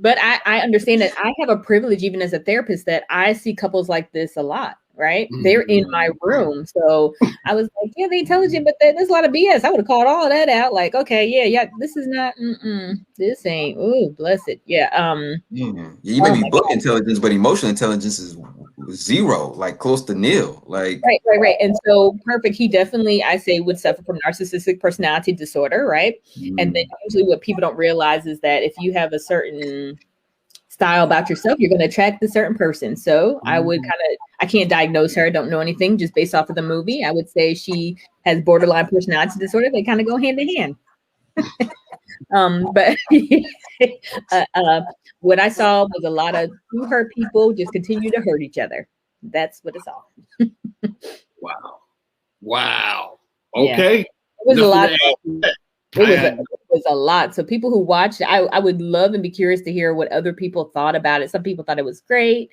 but I understand that I have a privilege, even as a therapist, that I see couples like this a lot. right? They're in my room. So I was like, yeah, they're intelligent, but there's a lot of BS. I would have called all of that out. Like, okay, yeah, this is not, this ain't, ooh, blessed. Yeah. You may be book intelligence, but emotional intelligence is zero, like close to nil. Like right. And so perfect. He definitely, I say, would suffer from narcissistic personality disorder, right? And then usually what people don't realize is that if you have a certain style about yourself, you're going to attract a certain person. So I would I can't diagnose her, don't know anything, just based off of the movie. I would say she has borderline personality disorder. They kind of go hand in hand. But what I saw was a lot of who hurt people just continue to hurt each other. That's what it's all. Wow. Okay. Yeah. It was a lot. It was a lot. So people who watched, I would love and be curious to hear what other people thought about it. Some people thought it was great,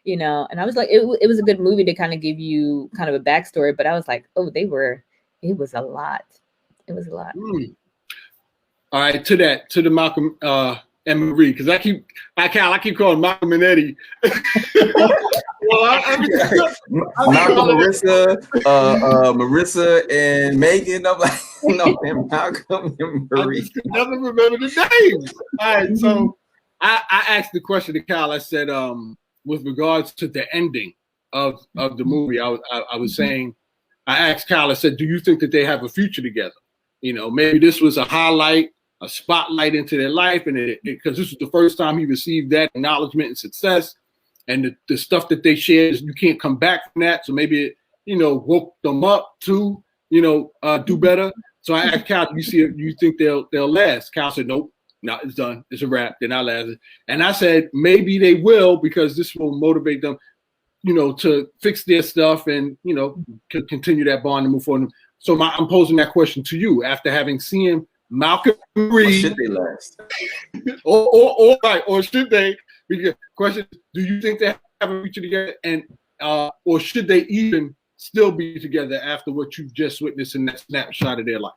and I was like, it was a good movie to kind of give you kind of a backstory. But I was like, oh, it was a lot. It was a lot. All right, to the Malcolm and Marie, because I keep calling Malcolm and Eddie. Malcolm, Marissa, and Megan. I'm like, no, man, Malcolm and Marie. I just never remember the names. All right, so I asked the question to Kyle. I said, with regards to the ending of the movie, I was saying, I asked Kyle. I said, do you think that they have a future together? Maybe this was a highlight, a spotlight into their life, and because this was the first time he received that acknowledgement and success, and the stuff that they shared, you can't come back from that. So maybe it, woke them up to, do better. So I asked Cal, you think they'll last? Cal said, nope, no, it's done. It's a wrap. They're not lasting. And I said, maybe they will, because this will motivate them, to fix their stuff and, continue that bond and move forward. So I'm posing that question to you after having seen Malcolm Reed. Should they last? or should they? Question: do you think they have a future together, and or should they even still be together after what you just witnessed in that snapshot of their life?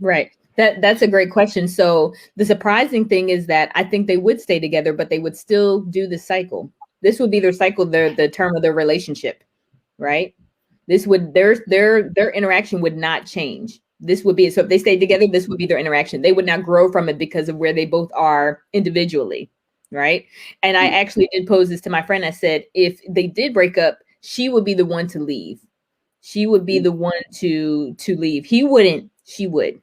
Right. That's a great question. So the surprising thing is that I think they would stay together, but they would still do the cycle. This would be their cycle, the term of their relationship, right? This would their interaction would not change. This would be, so if they stayed together, this would be their interaction. They would not grow from it because of where they both are individually, right? And I actually did pose this to my friend. I said, if they did break up, she would be the one to leave. She would be the one to leave. He wouldn't. She would.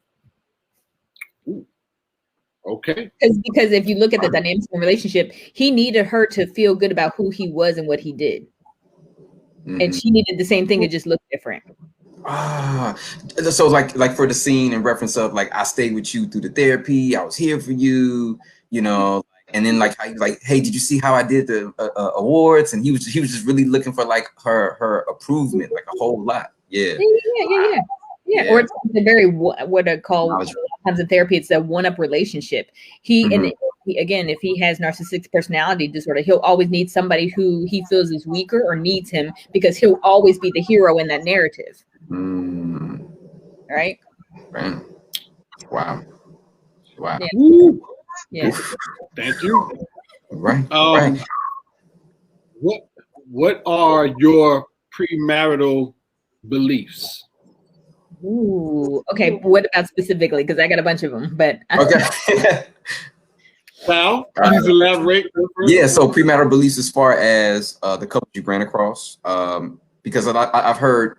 Okay. Because if you look at the dynamics of the relationship, he needed her to feel good about who he was and what he did. And she needed the same thing. It just looked different. So like for the scene in reference of like, I stayed with you through the therapy, I was here for you, and then like hey, did you see how I did the awards? And he was just really looking for like her approval, like a whole lot. Yeah. Or it's a very what I call sometimes in therapy, it's a one-up relationship. And again, if he has narcissistic personality disorder, he'll always need somebody who he feels is weaker or needs him, because he'll always be the hero in that narrative. Right? Wow. Yeah. Thank you. Right. What are your premarital beliefs? Ooh, okay. What about specifically? Because I got a bunch of them, but okay. Val, please elaborate. Yeah, so premarital beliefs as far as the couples you ran across, because I've heard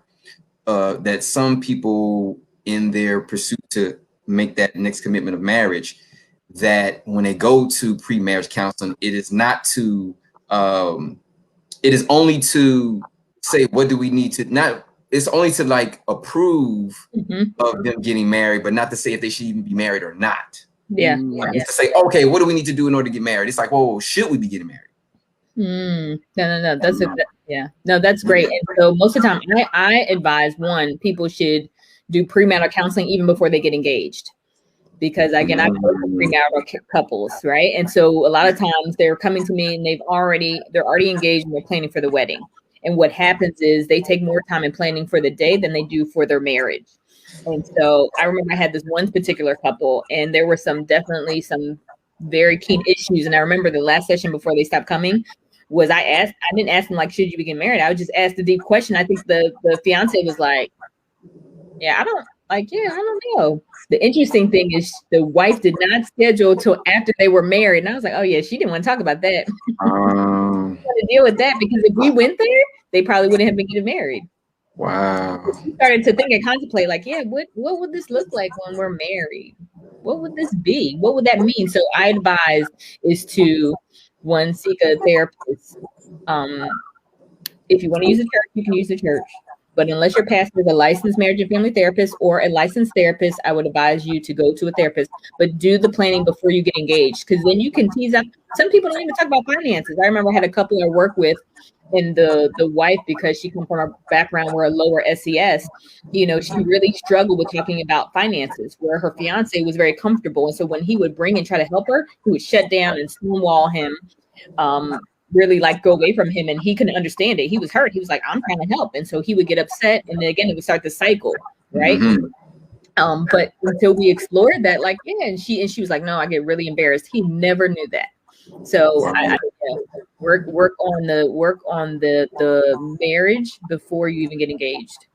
that some people in their pursuit to make that next commitment of marriage, that when they go to pre-marriage counseling, it is not to, it is only to say, what do we need to, not, it's only to like approve of them getting married, but not to say if they should even be married or not. Yeah. It's to say, okay, what do we need to do in order to get married? It's like, whoa, should we be getting married? No. That's great. And so most of the time I advise people should do premarital counseling even before they get engaged. Because again, I've worked with premarital couples, right? And so a lot of times they're coming to me and they're already engaged and they're planning for the wedding. And what happens is they take more time in planning for the day than they do for their marriage. And so I remember I had this one particular couple, and there were definitely some very keen issues. And I remember the last session before they stopped coming, I didn't ask him like, should you be getting married? I would just ask the deep question. I think the fiance was like, yeah, I don't know. The interesting thing is the wife did not schedule till after they were married. And I was like, oh yeah, she didn't want to talk about that. To deal with that, because if we went there, they probably wouldn't have been getting married. Wow. We started to think and contemplate, like, yeah, what would this look like when we're married? What would this be? What would that mean? So I advise is to, one, seek a therapist. If you want to use a church, you can use the church. But unless your pastor is a licensed marriage and family therapist or a licensed therapist, I would advise you to go to a therapist. But do the planning before you get engaged, because then you can tease out. Some people don't even talk about finances. I remember I had a couple I work with, and the wife, because she comes from a background where a lower SES, she really struggled with talking about finances, where her fiance was very comfortable. And so when he would bring and try to help her, he would shut down and stonewall him. Really like go away from him, and he couldn't understand it. He was hurt. He was like, I'm trying to help. And so he would get upset, and then again it would start the cycle, right? But until we explored that, like, yeah, and she was like, no, I get really embarrassed. He never knew that. So I work on the marriage before you even get engaged.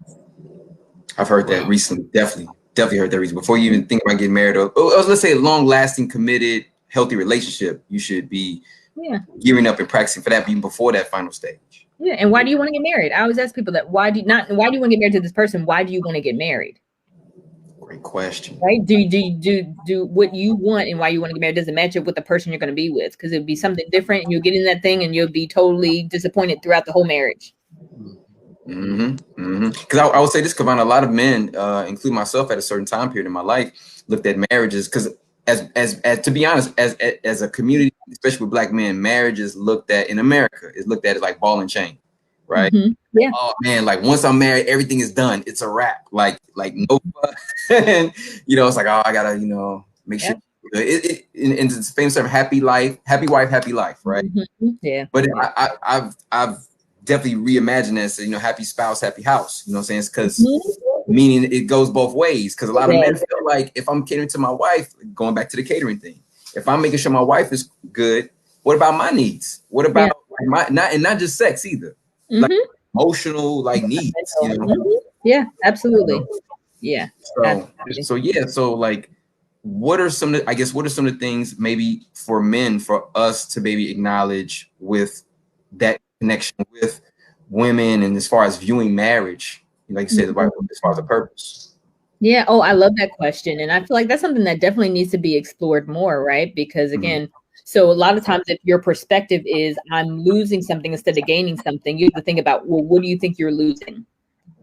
I've heard that recently. Definitely heard that recently. Before you even think about getting married, or let's say a long-lasting, committed, healthy relationship, you should be gearing up and practicing for that even before that final stage. Yeah. And why do you want to get married? I always ask people that, why do you want to get married to this person? Why do you want to get married? Great question. Right? Do what you want and why you want to get married doesn't match up with the person you're going to be with, because it'd be something different and you'll get in that thing and you'll be totally disappointed throughout the whole marriage. Because I would say this, Kevana, a lot of men, including myself at a certain time period in my life, looked at marriages because as to be honest, as a community, especially with Black men, marriage is looked at in America, is looked at as like ball and chain, right? Yeah. Oh man, like once I'm married, everything is done. It's a wrap. Like no, and it's like, oh, I gotta make sure. In the famous term, happy wife, happy life, right? Yeah. But I've definitely reimagined this, happy spouse, happy house. You know what I'm saying? Because meaning it goes both ways. Because a lot of men feel like if I'm catering to my wife, going back to the catering thing, if I'm making sure my wife is good, what about my needs? What about not just sex either, like emotional needs? Yeah, absolutely. Yeah. So like, what are some of the things maybe for men, for us to maybe acknowledge with that connection with women, and as far as viewing marriage, like you said, as far as the purpose? Yeah. Oh, I love that question. And I feel like that's something that definitely needs to be explored more, right? Because again, so a lot of times if your perspective is I'm losing something instead of gaining something, you have to think about, well, what do you think you're losing?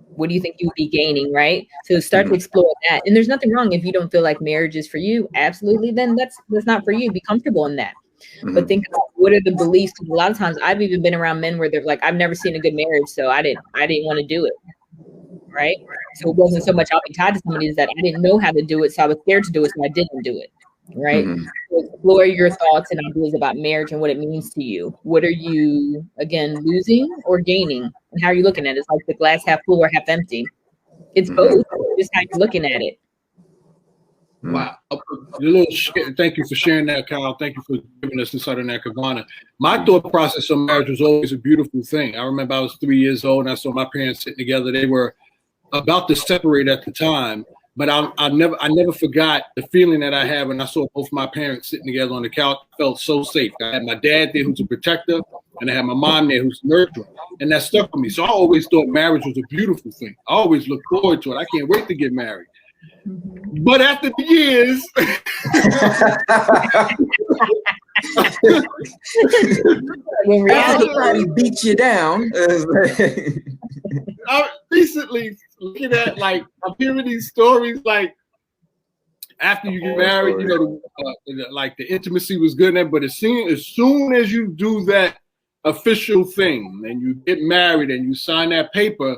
What do you think you'd be gaining, right? So start to explore that. And there's nothing wrong if you don't feel like marriage is for you. Absolutely. Then that's not for you. Be comfortable in that. But think about what are the beliefs. A lot of times I've even been around men where they're like, I've never seen a good marriage, so I didn't want to do it. Right. So it wasn't so much I'll be tied to somebody, is that I didn't know how to do it, so I was scared to do it, so I didn't do it. Right. So explore your thoughts and ideas about marriage and what it means to you. What are you, again, losing or gaining? And how are you looking at it? It's like the glass half full or half empty. It's both, just how you're looking at it. Wow. Thank you for sharing that, Kyle. Thank you for giving us insight on that, Kevana. My thought process on marriage was always a beautiful thing. I remember I was 3 years old and I saw my parents sitting together. They were about to separate at the time, but I never forgot the feeling that I had when I saw both my parents sitting together on the couch. I felt so safe. I had my dad there who's a protector, and I had my mom there who's nurturing, and that stuck with me. So I always thought marriage was a beautiful thing. I always looked forward to it. I can't wait to get married. But after the years, when reality beats you down. I recently looking at I'm hearing these stories after you get married, the intimacy was good, but as soon as you do that official thing and you get married and you sign that paper,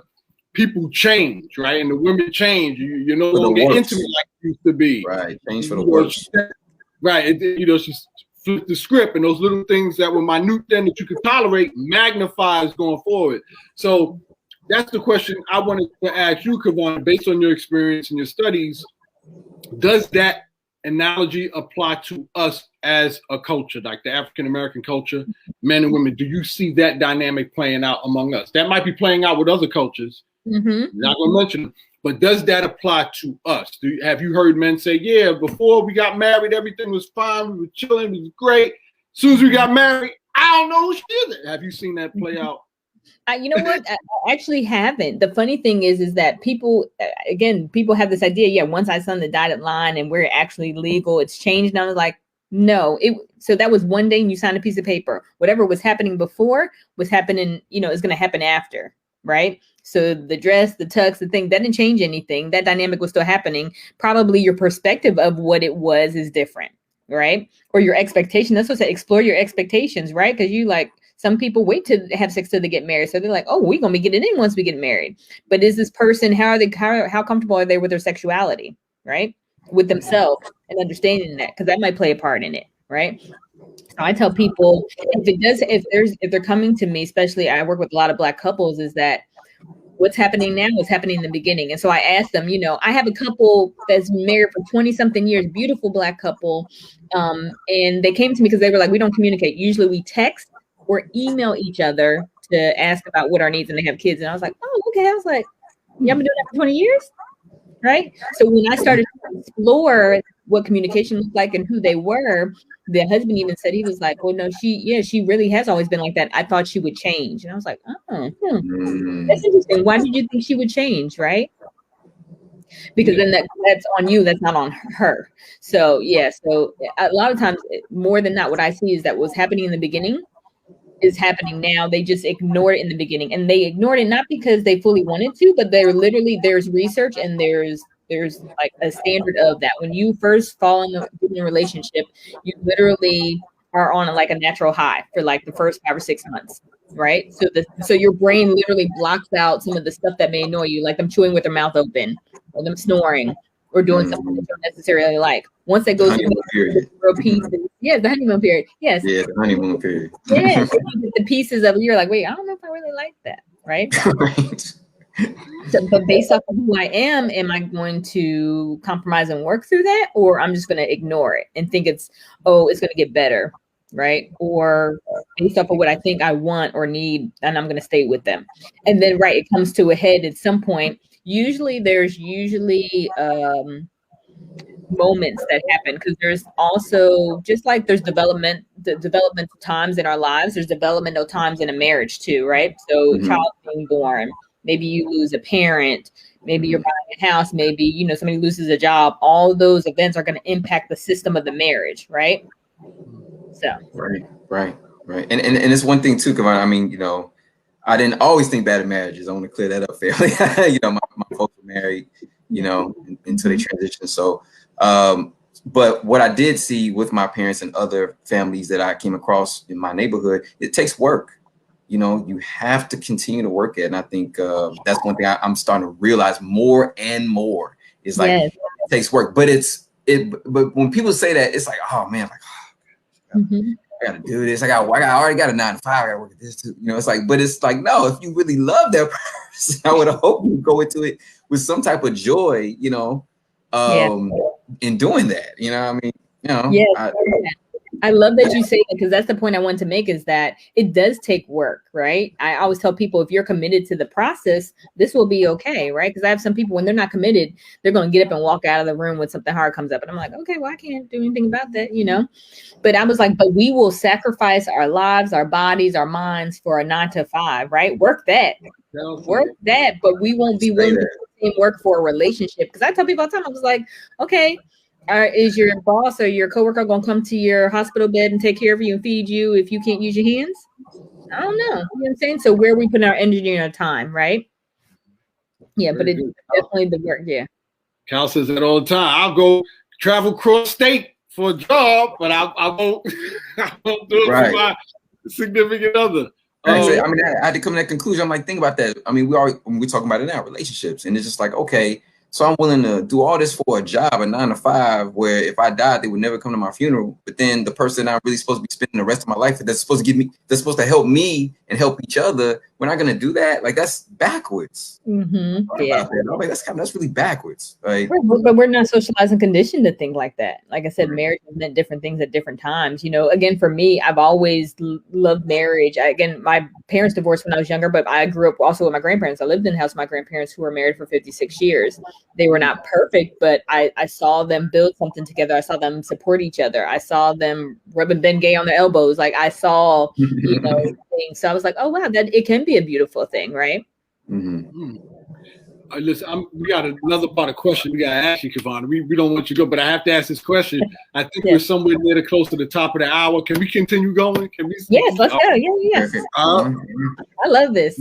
people change, right? And the women change. You're no longer intimate like you used to be. Right. Change for the worse. Right. She flipped the script, and those little things that were minute then that you could tolerate magnifies going forward. So that's the question I wanted to ask you, Kevana, based on your experience and your studies. Does that analogy apply to us as a culture, like the African American culture, men and women? Do you see that dynamic playing out among us? That might be playing out with other cultures. Not going to mention them, but does that apply to us? Have you heard men say, yeah, before we got married, everything was fine, we were chilling, it was great. As soon as we got married, I don't know who she is. Have you seen that play out? You know what? I actually haven't. The funny thing is that people have this idea. Yeah, once I signed the dotted line and we're actually legal, it's changed. And I was like, no. So that was one day and you signed a piece of paper. Whatever was happening before was happening, is going to happen after, right? So the dress, the tux, the thing, that didn't change anything. That dynamic was still happening. Probably your perspective of what it was is different, right? Or your expectation. That's what I said, explore your expectations, right? Because some people wait to have sex till they get married. So they're like, oh, we're going to be getting in once we get married. But is this person, how comfortable are they with their sexuality, right? With themselves and understanding that, because that might play a part in it, right? So I tell people, if they're coming to me, especially I work with a lot of Black couples, is that what's happening now is happening in the beginning. And so I asked them, I have a couple that's married for 20 something years, beautiful Black couple. And they came to me because they were like, we don't communicate. Usually we text or email each other to ask about what our needs, and they have kids. And I was like, oh, okay. I was like, y'all been doing that for 20 years? Right? So when I started to explore what communication looked like and who they were, the husband even said, he was like, well, no, she really has always been like that. I thought she would change. And I was like, oh, that's interesting. Why did you think she would change? Right? Because then that's on you. That's not on her. So yeah. So a lot of times, more than not, what I see is that what's happening in the beginning is happening now. They just ignored it in the beginning, and they ignored it not because they fully wanted to, but there's research and there's like a standard of that. When you first fall in a relationship, you literally are on a natural high for like the first 5 or 6 months, right? So your brain literally blocks out some of the stuff that may annoy you, like them chewing with their mouth open, or them snoring, or doing something that you don't necessarily like. Once that goes through the real pieces, the honeymoon period. Yes. Yeah, the honeymoon period. Yeah, the pieces of it, you're like, wait, I don't know if I really like that, right? Right. So, but based off of who I am I going to compromise and work through that, or I'm just going to ignore it and think it's going to get better, right? Or based off of what I think I want or need, and I'm going to stay with them. And then, right, it comes to a head at some point. There's usually moments that happen, because there's also, just like there's developmental times in our lives, there's developmental times in a marriage too, right? So child being born, maybe you lose a parent, maybe you're buying a house, maybe somebody loses a job. All of those events are going to impact the system of the marriage, right? So right. And it's one thing too, Kevana. I mean, I didn't always think bad of marriages. I want to clear that up fairly. My folks were married, until they transitioned. So, but what I did see with my parents and other families that I came across in my neighborhood, it takes work. You have to continue to work at it. And I think that's one thing I'm starting to realize more and more is like, It takes work, but but when people say that, it's like, oh man, I gotta do this. I already got a 9 to 5. I gotta work at this too. It's like, but it's like, no, if you really love that person, I would hope you go into it with some type of joy, in doing that. I love that you say that, because that's the point I want to make, is that it does take work, right? I always tell people, if you're committed to the process, this will be okay, right? Because I have some people, when they're not committed, they're going to get up and walk out of the room when something hard comes up. And I'm like, okay, well, I can't do anything about that, But I was like, but we will sacrifice our lives, our bodies, our minds for a 9 to 5, right? Work that, but we won't be willing to do the same work for a relationship. Because I tell people all the time, I was like, okay, is your boss or your coworker going to come to your hospital bed and take care of you and feed you if you can't use your hands? I don't know. You know what I'm saying? So where are we putting our energy and our time, right? Yeah, but it's definitely the work. Yeah. Cal says that all the time. I'll go travel cross state for a job, but I won't do it for my significant other. I had to come to that conclusion. I'm like, think about that. I mean, we're talking about it now, relationships, and it's just like, okay, so I'm willing to do all this for a job, a 9 to 5, where if I died, they would never come to my funeral. But then the person I'm really supposed to be spending the rest of my life with, that's supposed to help me and help each other, we're not going to do that. Like, that's backwards. Mm-hmm. Yeah. Like, that's really backwards. Like, but we're not socialized and conditioned to think like that. Like I said, marriage meant different things at different times. You know, again, for me, I've always loved marriage. Again, my parents divorced when I was younger, but I grew up also with my grandparents. I lived in the house with my grandparents who were married for 56 years. They were not perfect, but I saw them build something together. I saw them support each other. I saw them rubbing Ben Gay on their elbows. Like, I saw, you know, things. So I was like, oh, wow, that it can be a beautiful thing, right? Mm-hmm. Listen, we got another part of question we got to ask you, Kevana. We don't want you to go, but I have to ask this question. I think we're somewhere near the close to the top of the hour. Can we continue going? Can we? Yes, let's go. Yes. I love this.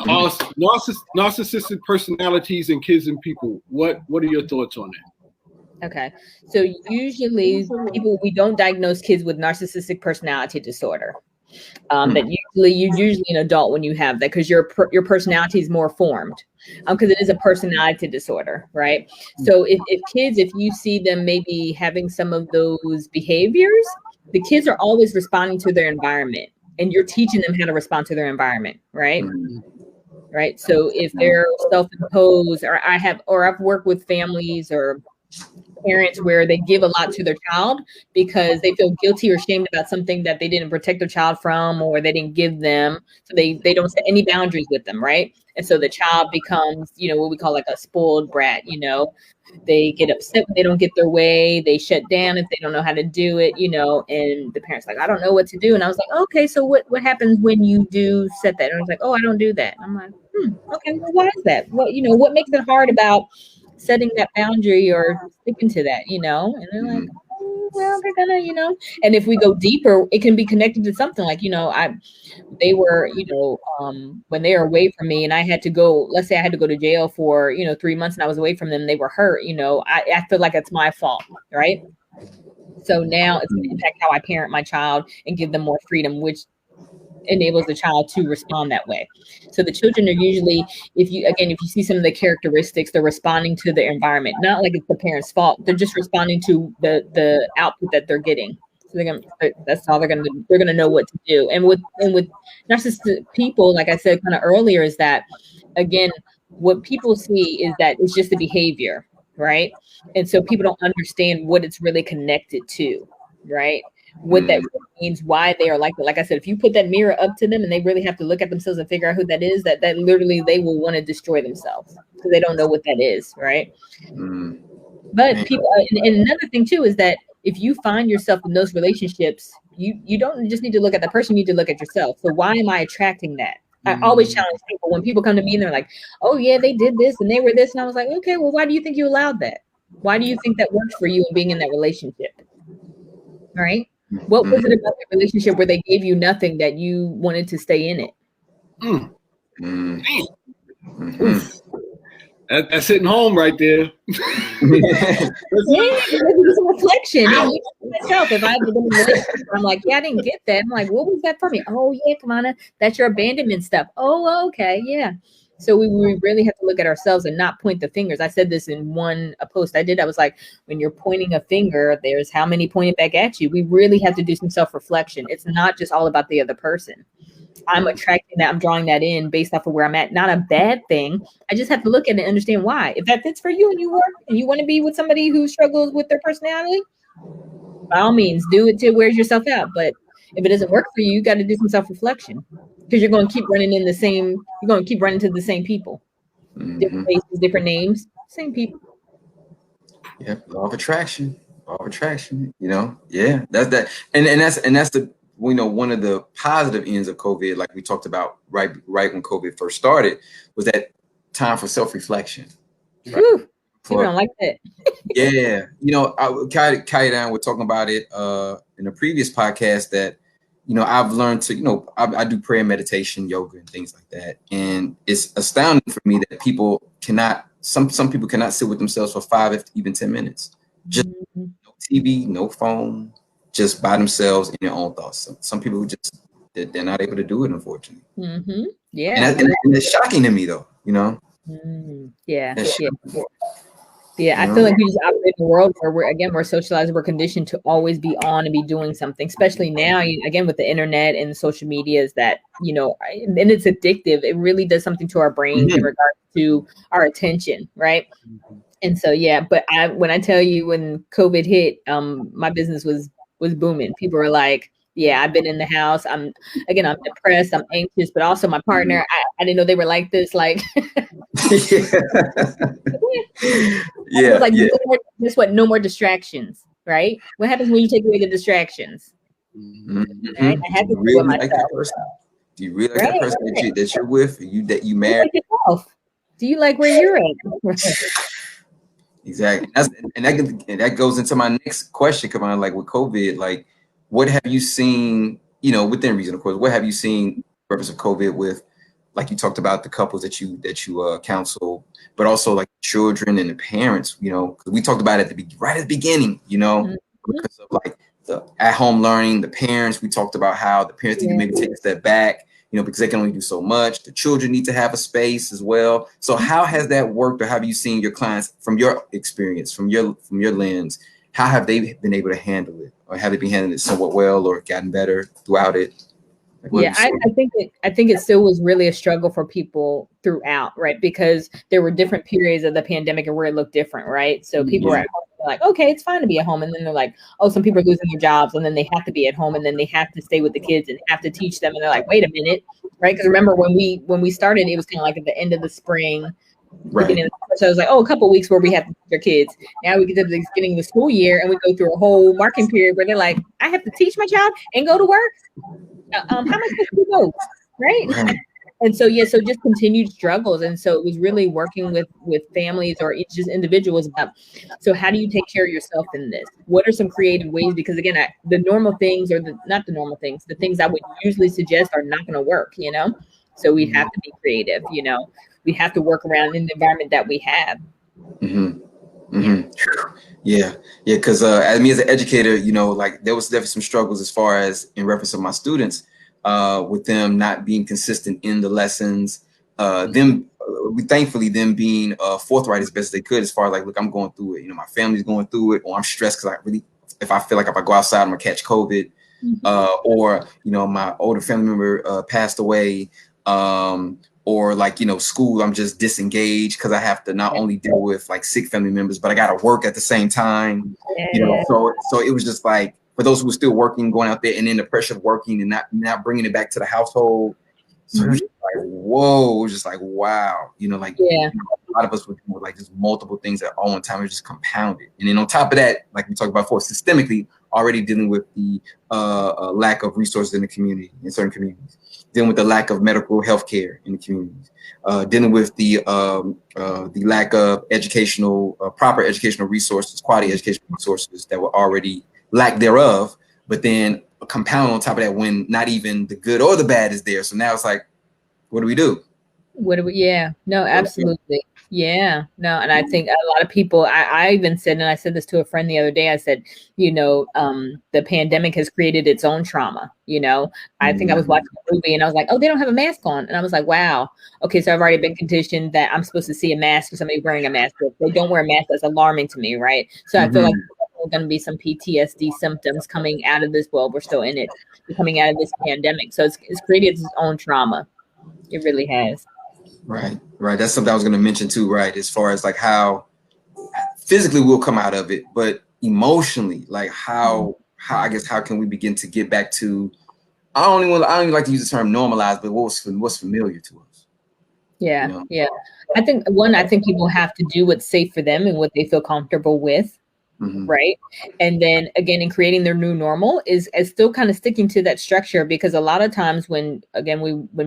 Narcissistic personalities in kids and people. What are your thoughts on that? Okay. So usually we don't diagnose kids with narcissistic personality disorder. That you're usually an adult when you have that, because your personality is more formed, because it is a personality disorder, right? So if kids, if you see them maybe having some of those behaviors, the kids are always responding to their environment, and you're teaching them how to respond to their environment, right? Right. So if they're self-imposed, or I've worked with families or parents where they give a lot to their child because they feel guilty or ashamed about something that they didn't protect their child from, or they didn't give them. So they don't set any boundaries with them, right? And so the child becomes, you know, what we call like a spoiled brat. You know, they get upset when they don't get their way. They shut down if they don't know how to do it, you know, and the parents like, I don't know what to do. And I was like, okay, so what happens when you do set that? And I was like, oh, I don't do that. I'm like, okay, well, why is that? Well, you know, what makes it hard about setting that boundary or sticking to that, you know? And they're like, oh, well, they're gonna, you know. And if we go deeper, it can be connected to something like, you know, they were, you know, when they were away from me and I had to go, let's say I had to go to jail for, you know, 3 months and I was away from them, they were hurt, you know, I feel like it's my fault, right? So now it's gonna impact how I parent my child and give them more freedom, which enables the child to respond that way. So the children are usually, if you see some of the characteristics, they're responding to their environment, not like it's the parent's fault. They're just responding to the output that they're getting. So that's all they're gonna know what to do. And with narcissistic people, like I said kind of earlier, is that again, what people see is that it's just a behavior, right? And so people don't understand what it's really connected to, right? What that really means, why they are like that. Like I said, if you put that mirror up to them and they really have to look at themselves and figure out who that is, that literally they will want to destroy themselves because they don't know what that is, right? But people, and another thing too is that if you find yourself in those relationships, you don't just need to look at the person, you need to look at yourself. So why am I attracting that? I always challenge people when people come to me and they're like, oh yeah, they did this and they were this. And I was like, okay, well, why do you think you allowed that? Why do you think that works for you in being in that relationship? All right. What was it about the relationship where they gave you nothing that you wanted to stay in it? That's hitting home right there. It's a reflection. Myself, if I have been in a relationship, I'm like, yeah, I didn't get that. I'm like, what was that for me? Oh yeah, Kevana, that's your abandonment stuff. Oh, okay, yeah. So we really have to look at ourselves and not point the fingers. I said this in a post I did. I was like, when you're pointing a finger, there's how many pointing back at you. We really have to do some self-reflection. It's not just all about the other person. I'm attracting that. I'm drawing that in based off of where I'm at. Not a bad thing. I just have to look at it and understand why. If that fits for you and you work and you want to be with somebody who struggles with their personality, by all means, do it to wear yourself out. But if it doesn't work for you, you got to do some self-reflection. Because you're going to keep running into the same people. Different faces, different names, same people. Yeah, law of attraction, you know. Yeah, that's that. And that's the, you know, one of the positive ends of COVID, like we talked about right when COVID first started, was that time for self-reflection. Whew, you don't like that. Yeah, you know, KAYODE and we're talking about it in a previous podcast that, you know, I've learned to, you know, I do prayer, meditation, yoga, and things like that. And it's astounding for me that people cannot, some people cannot sit with themselves for 5, even 10 minutes. Just no TV, no phone, just by themselves in their own thoughts. Some people just, they're not able to do it, unfortunately. Yeah. And it's shocking to me, though, you know? Yeah. Yeah, I feel like we just operate in a world where we're socialized, we're conditioned to always be on and be doing something, especially now, again, with the internet and social medias that, and it's addictive. It really does something to our brains in regards to our attention, right? And so, yeah, but when I tell you when COVID hit, my business was booming. People were like, yeah, I've been in the house. I'm depressed. I'm anxious, but also my partner, I didn't know they were like this. Like, yeah. Like, guess what? No more distractions, right? What happens when you take away the distractions? Right? I have to really like that person. Do you really like that person that you're with? That you married? Like yourself. Do you like where you're at? Exactly. And that goes into my next question, Kevana, like with COVID, like what have you seen, within reason, of course, what have you seen purpose of COVID with, like you talked about the couples that you counsel, but also like children and the parents, 'cause we talked about it right at the beginning, because of like the at-home learning, the parents, we talked about how the parents need to maybe take a step back, because they can only do so much. The children need to have a space as well. So how has that worked, or have you seen your clients from your experience, from your lens, how have they been able to handle it, or have they been handling it somewhat well or gotten better throughout it? Yeah, I think it still was really a struggle for people throughout, right? Because there were different periods of the pandemic and where it looked different, right? So people were at home, like, okay, it's fine to be at home, and then they're like, oh, some people are losing their jobs, and then they have to be at home, and then they have to stay with the kids and have to teach them, and they're like, wait a minute, right? Because remember when we started, it was kind of like at the end of the spring. Right. So it was like, a couple of weeks where we have to teach our kids. Now we get to the beginning of the school year and we go through a whole marking period where they're like, I have to teach my child and go to work. How much do we go? Right. And so, so just continued struggles. And so it was really working with families or just individuals about, so how do you take care of yourself in this? What are some creative ways? Because again, the normal things or not the normal things, the things I would usually suggest are not going to work, So we have to be creative, we have to work around in the environment that we have. Yeah. Because me as an educator, like there was definitely some struggles as far as in reference to my students, with them not being consistent in the lessons, thankfully them being forthright as best as they could, as far as like, look, I'm going through it. My family's going through it, or I'm stressed because if I feel like if I go outside, I'm gonna catch COVID, or my older family member passed away. Or like, school, I'm just disengaged because I have to not only deal with like sick family members, but I got to work at the same time, so it was just like, for those who were still working, going out there, and then the pressure of working and not bringing it back to the household. So it was just like, whoa, it was just like, wow, a lot of us were doing like just multiple things at all one time. It just compounded. And then on top of that, like we talked about before, systemically already dealing with the lack of resources in the community, in certain communities, dealing with the lack of medical health care in the communities, dealing with the lack of proper educational resources, quality educational resources that were already lack thereof, but then a compound on top of that when not even the good or the bad is there. So now it's like, what do we do? No, absolutely. Yeah, no. And I think a lot of people, I even said, and I said this to a friend the other day, I said, the pandemic has created its own trauma. I think I was watching a movie and I was like, oh, they don't have a mask on. And I was like, wow. Okay. So I've already been conditioned that I'm supposed to see a mask or somebody wearing a mask. If they don't wear a mask, that's alarming to me. Right. So I feel like there's going to be some PTSD symptoms coming out of this. Well, we're still in it, coming out of this pandemic. So it's created its own trauma. It really has. Right. That's something I was going to mention too, right? As far as like how physically we'll come out of it, but emotionally, like how can we begin to get back to, I don't even like to use the term normalized, but what's familiar to us. Yeah. I think people have to do what's safe for them and what they feel comfortable with. Right. And then again, in creating their new normal is still kind of sticking to that structure, because a lot of times when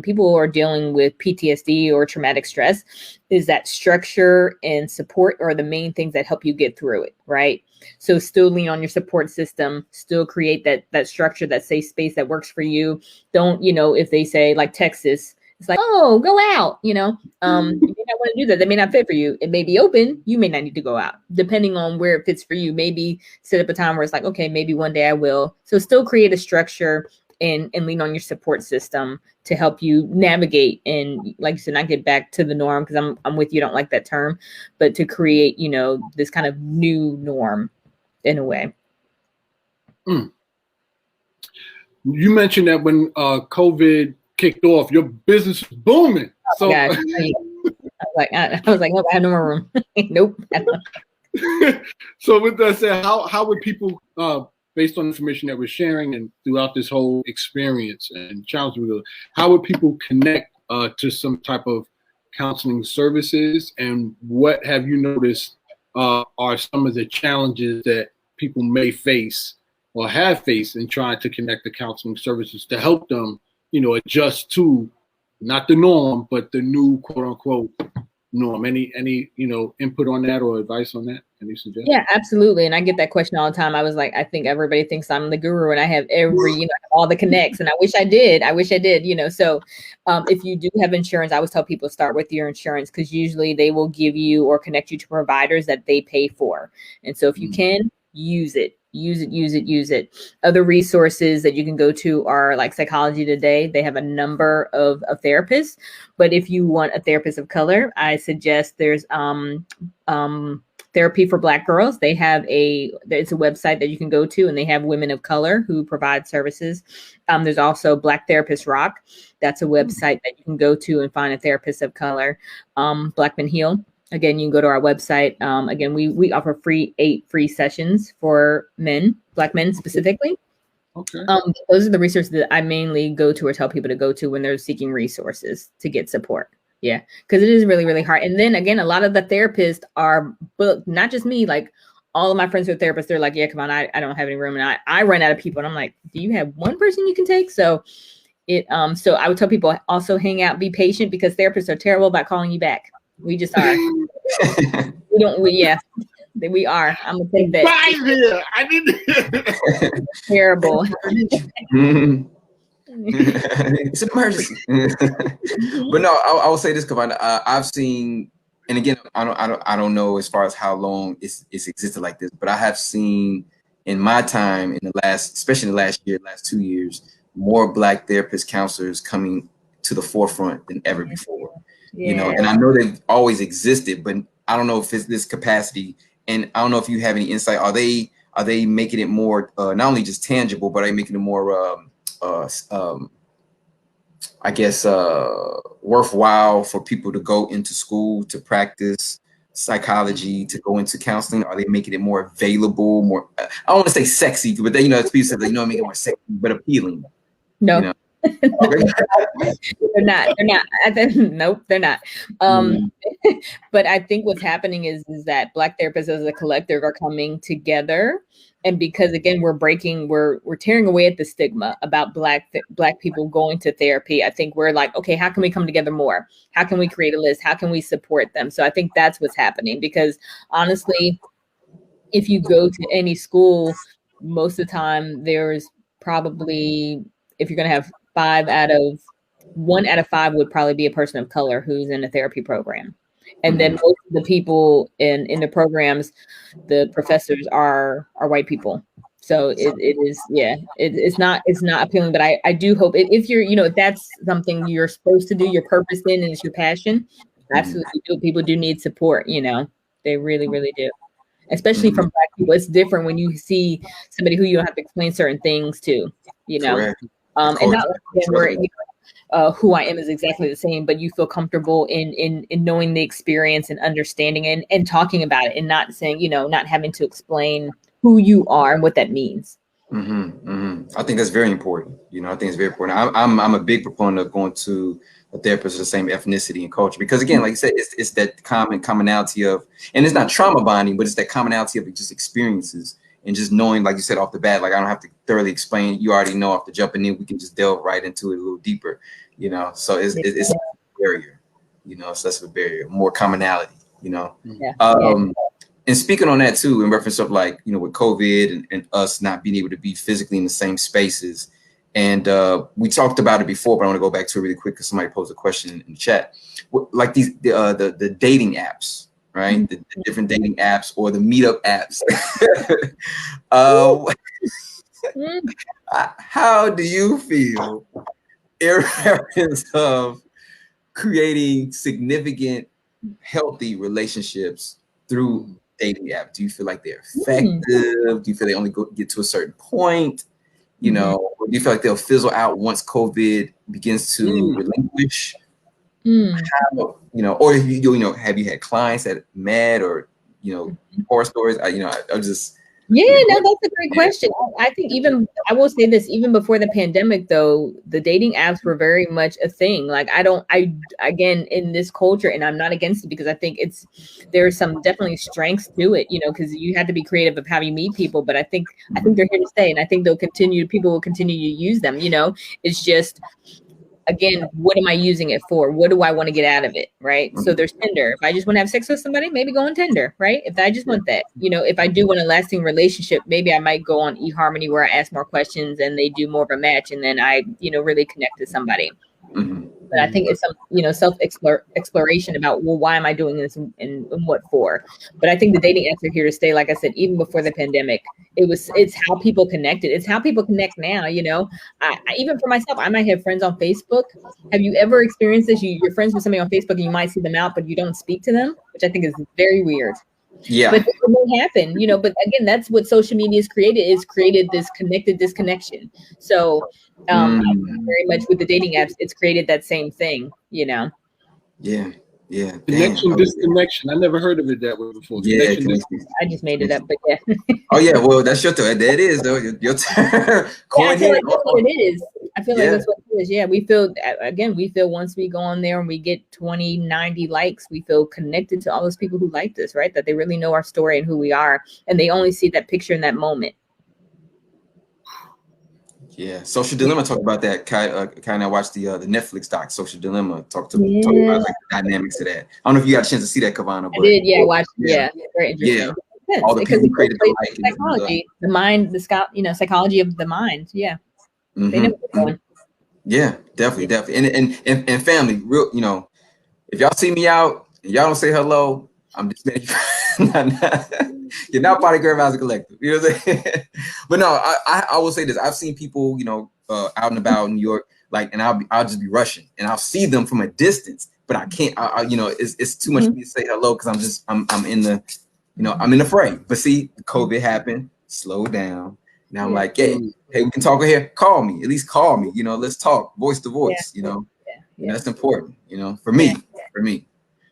people are dealing with PTSD or traumatic stress, is that structure and support are the main things that help you get through it. Right. So still lean on your support system, still create that structure, that safe space that works for you. Don't, if they say like Texas, it's like, oh, go out, you may not want to do that. That may not fit for you. It may be open. You may not need to go out, depending on where it fits for you. Maybe set up a time where it's like, okay, maybe one day I will. So still create a structure and lean on your support system to help you navigate and, like you said, not get back to the norm, because I'm with you, don't like that term, but to create, you know, this kind of new norm in a way. You mentioned that when COVID kicked off, your business was booming. So I was like, nope, I have no more room. Nope. So with that said, how would people, based on information that we're sharing and throughout this whole experience and challenge, how would people connect to some type of counseling services, and what have you noticed are some of the challenges that people may face or have faced in trying to connect the counseling services to help them, you know, adjust to not the norm, but the new quote unquote norm? Any you know, input on that or advice on that? Any suggestions? Yeah, absolutely. And I get that question all the time. I was like, I think everybody thinks I'm the guru and I have every, you know, all the connects, and I wish I did, you know. So if you do have insurance, I always tell people start with your insurance, because usually they will give you or connect you to providers that they pay for. And so if you can, use it. Other resources that you can go to are like Psychology Today. They have a number of therapists, but if you want a therapist of color, I suggest there's Therapy for Black Girls. They have it's a website that you can go to, and they have women of color who provide services. There's also Black Therapists Rock. That's a website that you can go to and find a therapist of color. Black Men Heal. Again, you can go to our website. Again, we offer 8 free sessions for men, Black men specifically. Okay. Those are the resources that I mainly go to or tell people to go to when they're seeking resources to get support. Yeah, because it is really, really hard. And then again, a lot of the therapists are booked, not just me, like all of my friends who are therapists, they're like, yeah, come on, I don't have any room. And I run out of people. And I'm like, do you have one person you can take? So so I would tell people also hang out, be patient, because therapists are terrible about calling you back. We just are. We are. I'm gonna take that. I did. Terrible. It's an emergency. But no, I will say this, Kevana. I've seen, and again, I don't know as far as how long it's existed like this, but I have seen in my time, in the last, especially in the last 2 years, more Black therapist counselors coming to the forefront than ever before. You know, and I know they've always existed, but I don't know if it's this capacity. And I don't know if you have any insight. Are they making it more not only just tangible, but are they making it more I guess worthwhile for people to go into school to practice psychology, to go into counseling? Are they making it more available, more, I don't want to say sexy, but they, you know, it's people say, you know, make it more sexy but appealing? No. You know? They're not. Nope, they're not. But I think what's happening is that Black therapists as a collective are coming together, and because again we're tearing away at the stigma about Black people going to therapy. I think we're like, okay, how can we come together more? How can we create a list? How can we support them? So I think that's what's happening, because honestly, if you go to any school, most of the time there's probably, if you're going to have 1 out of 5 would probably be a person of color who's in a therapy program. And then most of the people in the programs, the professors are white people. So it's not appealing, but I do hope if you're, you know, if that's something you're supposed to do, your purpose in, and it's your passion, absolutely do. People do need support, you know, they really, really do. Especially from Black people. It's different when you see somebody who you don't have to explain certain things to, you know. Correct. And not where, you know, who I am is exactly the same, but you feel comfortable in knowing the experience and understanding it and talking about it, and not saying, you know, not having to explain who you are and what that means. I think that's very important. You know, I think it's very important. I'm a big proponent of going to a therapist of the same ethnicity and culture, because again, like you said, it's that commonality of, and it's not trauma bonding, but it's that commonality of just experiences. And just knowing, like you said off the bat, like I don't have to thoroughly explain. You already know after jumping in, we can just delve right into it a little deeper, you know. So it's a barrier, you know. So that's a barrier, more commonality, you know. And speaking on that too, in reference of like, you know, with COVID and us not being able to be physically in the same spaces, and we talked about it before, but I want to go back to it really quick because somebody posed a question in the chat, like the dating apps. Right, the different dating apps or the meetup apps. how do you feel in reference of creating significant, healthy relationships through dating apps? Do you feel like they're effective? Do you feel they only get to a certain point? You know, or do you feel like they'll fizzle out once COVID begins to relinquish? How, you know, or you know, have you had clients that met, or you know, horror stories? I just no, that's a great question. I think I will say this, even before the pandemic, though, the dating apps were very much a thing. Like again, in this culture, and I'm not against it because I think there's some definitely strengths to it, you know, because you had to be creative of how you meet people. But I think they're here to stay, and I think people will continue to use them. You know, it's just, again, what am I using it for? What do I want to get out of it? Right. So there's Tinder. If I just want to have sex with somebody, maybe go on Tinder. Right. If I just want that, you know, if I do want a lasting relationship, maybe I might go on eHarmony, where I ask more questions and they do more of a match. And then I, you know, really connect to somebody. But I think it's some, you know, self-exploration about, well, why am I doing this and what for? But I think the dating apps are here to stay. Like I said, even before the pandemic, it's how people connected. It's how people connect now. You know, I even for myself, I might have friends on Facebook. Have you ever experienced this? You're friends with somebody on Facebook and you might see them out, but you don't speak to them, which I think is very weird. Yeah. But it won't happen, you know, but again, that's what social media has created this disconnection. So very much with the dating apps, it's created that same thing, you know. Yeah. Connection, disconnection. I never heard of it that way before. Yeah, I just made it up, but yeah. Oh yeah, well that's your turn. That is though your turn. I feel like that's what it is. I feel like that's what it is. Yeah, we feel once we go on there and we get 20, 90 likes, we feel connected to all those people who like this, right? That they really know our story and who we are, and they only see that picture in that moment. Yeah, Social Dilemma talked about that. Kind of watched the Netflix doc, Social Dilemma. Talk about like the dynamics of that. I don't know if you got a chance to see that, Kevana. But I did, yeah, watch. Yeah, very interesting. Yeah, all the people created psychology, the mind, psychology of the mind. Yeah, they know what they're doing. Yeah, definitely, and family. Real, you know, if y'all see me out and y'all don't say hello, I'm just you're not part of Grandma's Collective. You know what I'm saying? But no, I will say this. I've seen people, you know, out and about in New York, like, and I'll just be rushing, and I'll see them from a distance, but I can't. You know, it's too much for me to say hello because I'm in the, you know, I'm in the fray. But see, COVID happened. Slow down. Now I'm like, hey, we can talk here. Call me. At least call me. You know, let's talk voice to voice. You know, and that's important. You know, for me.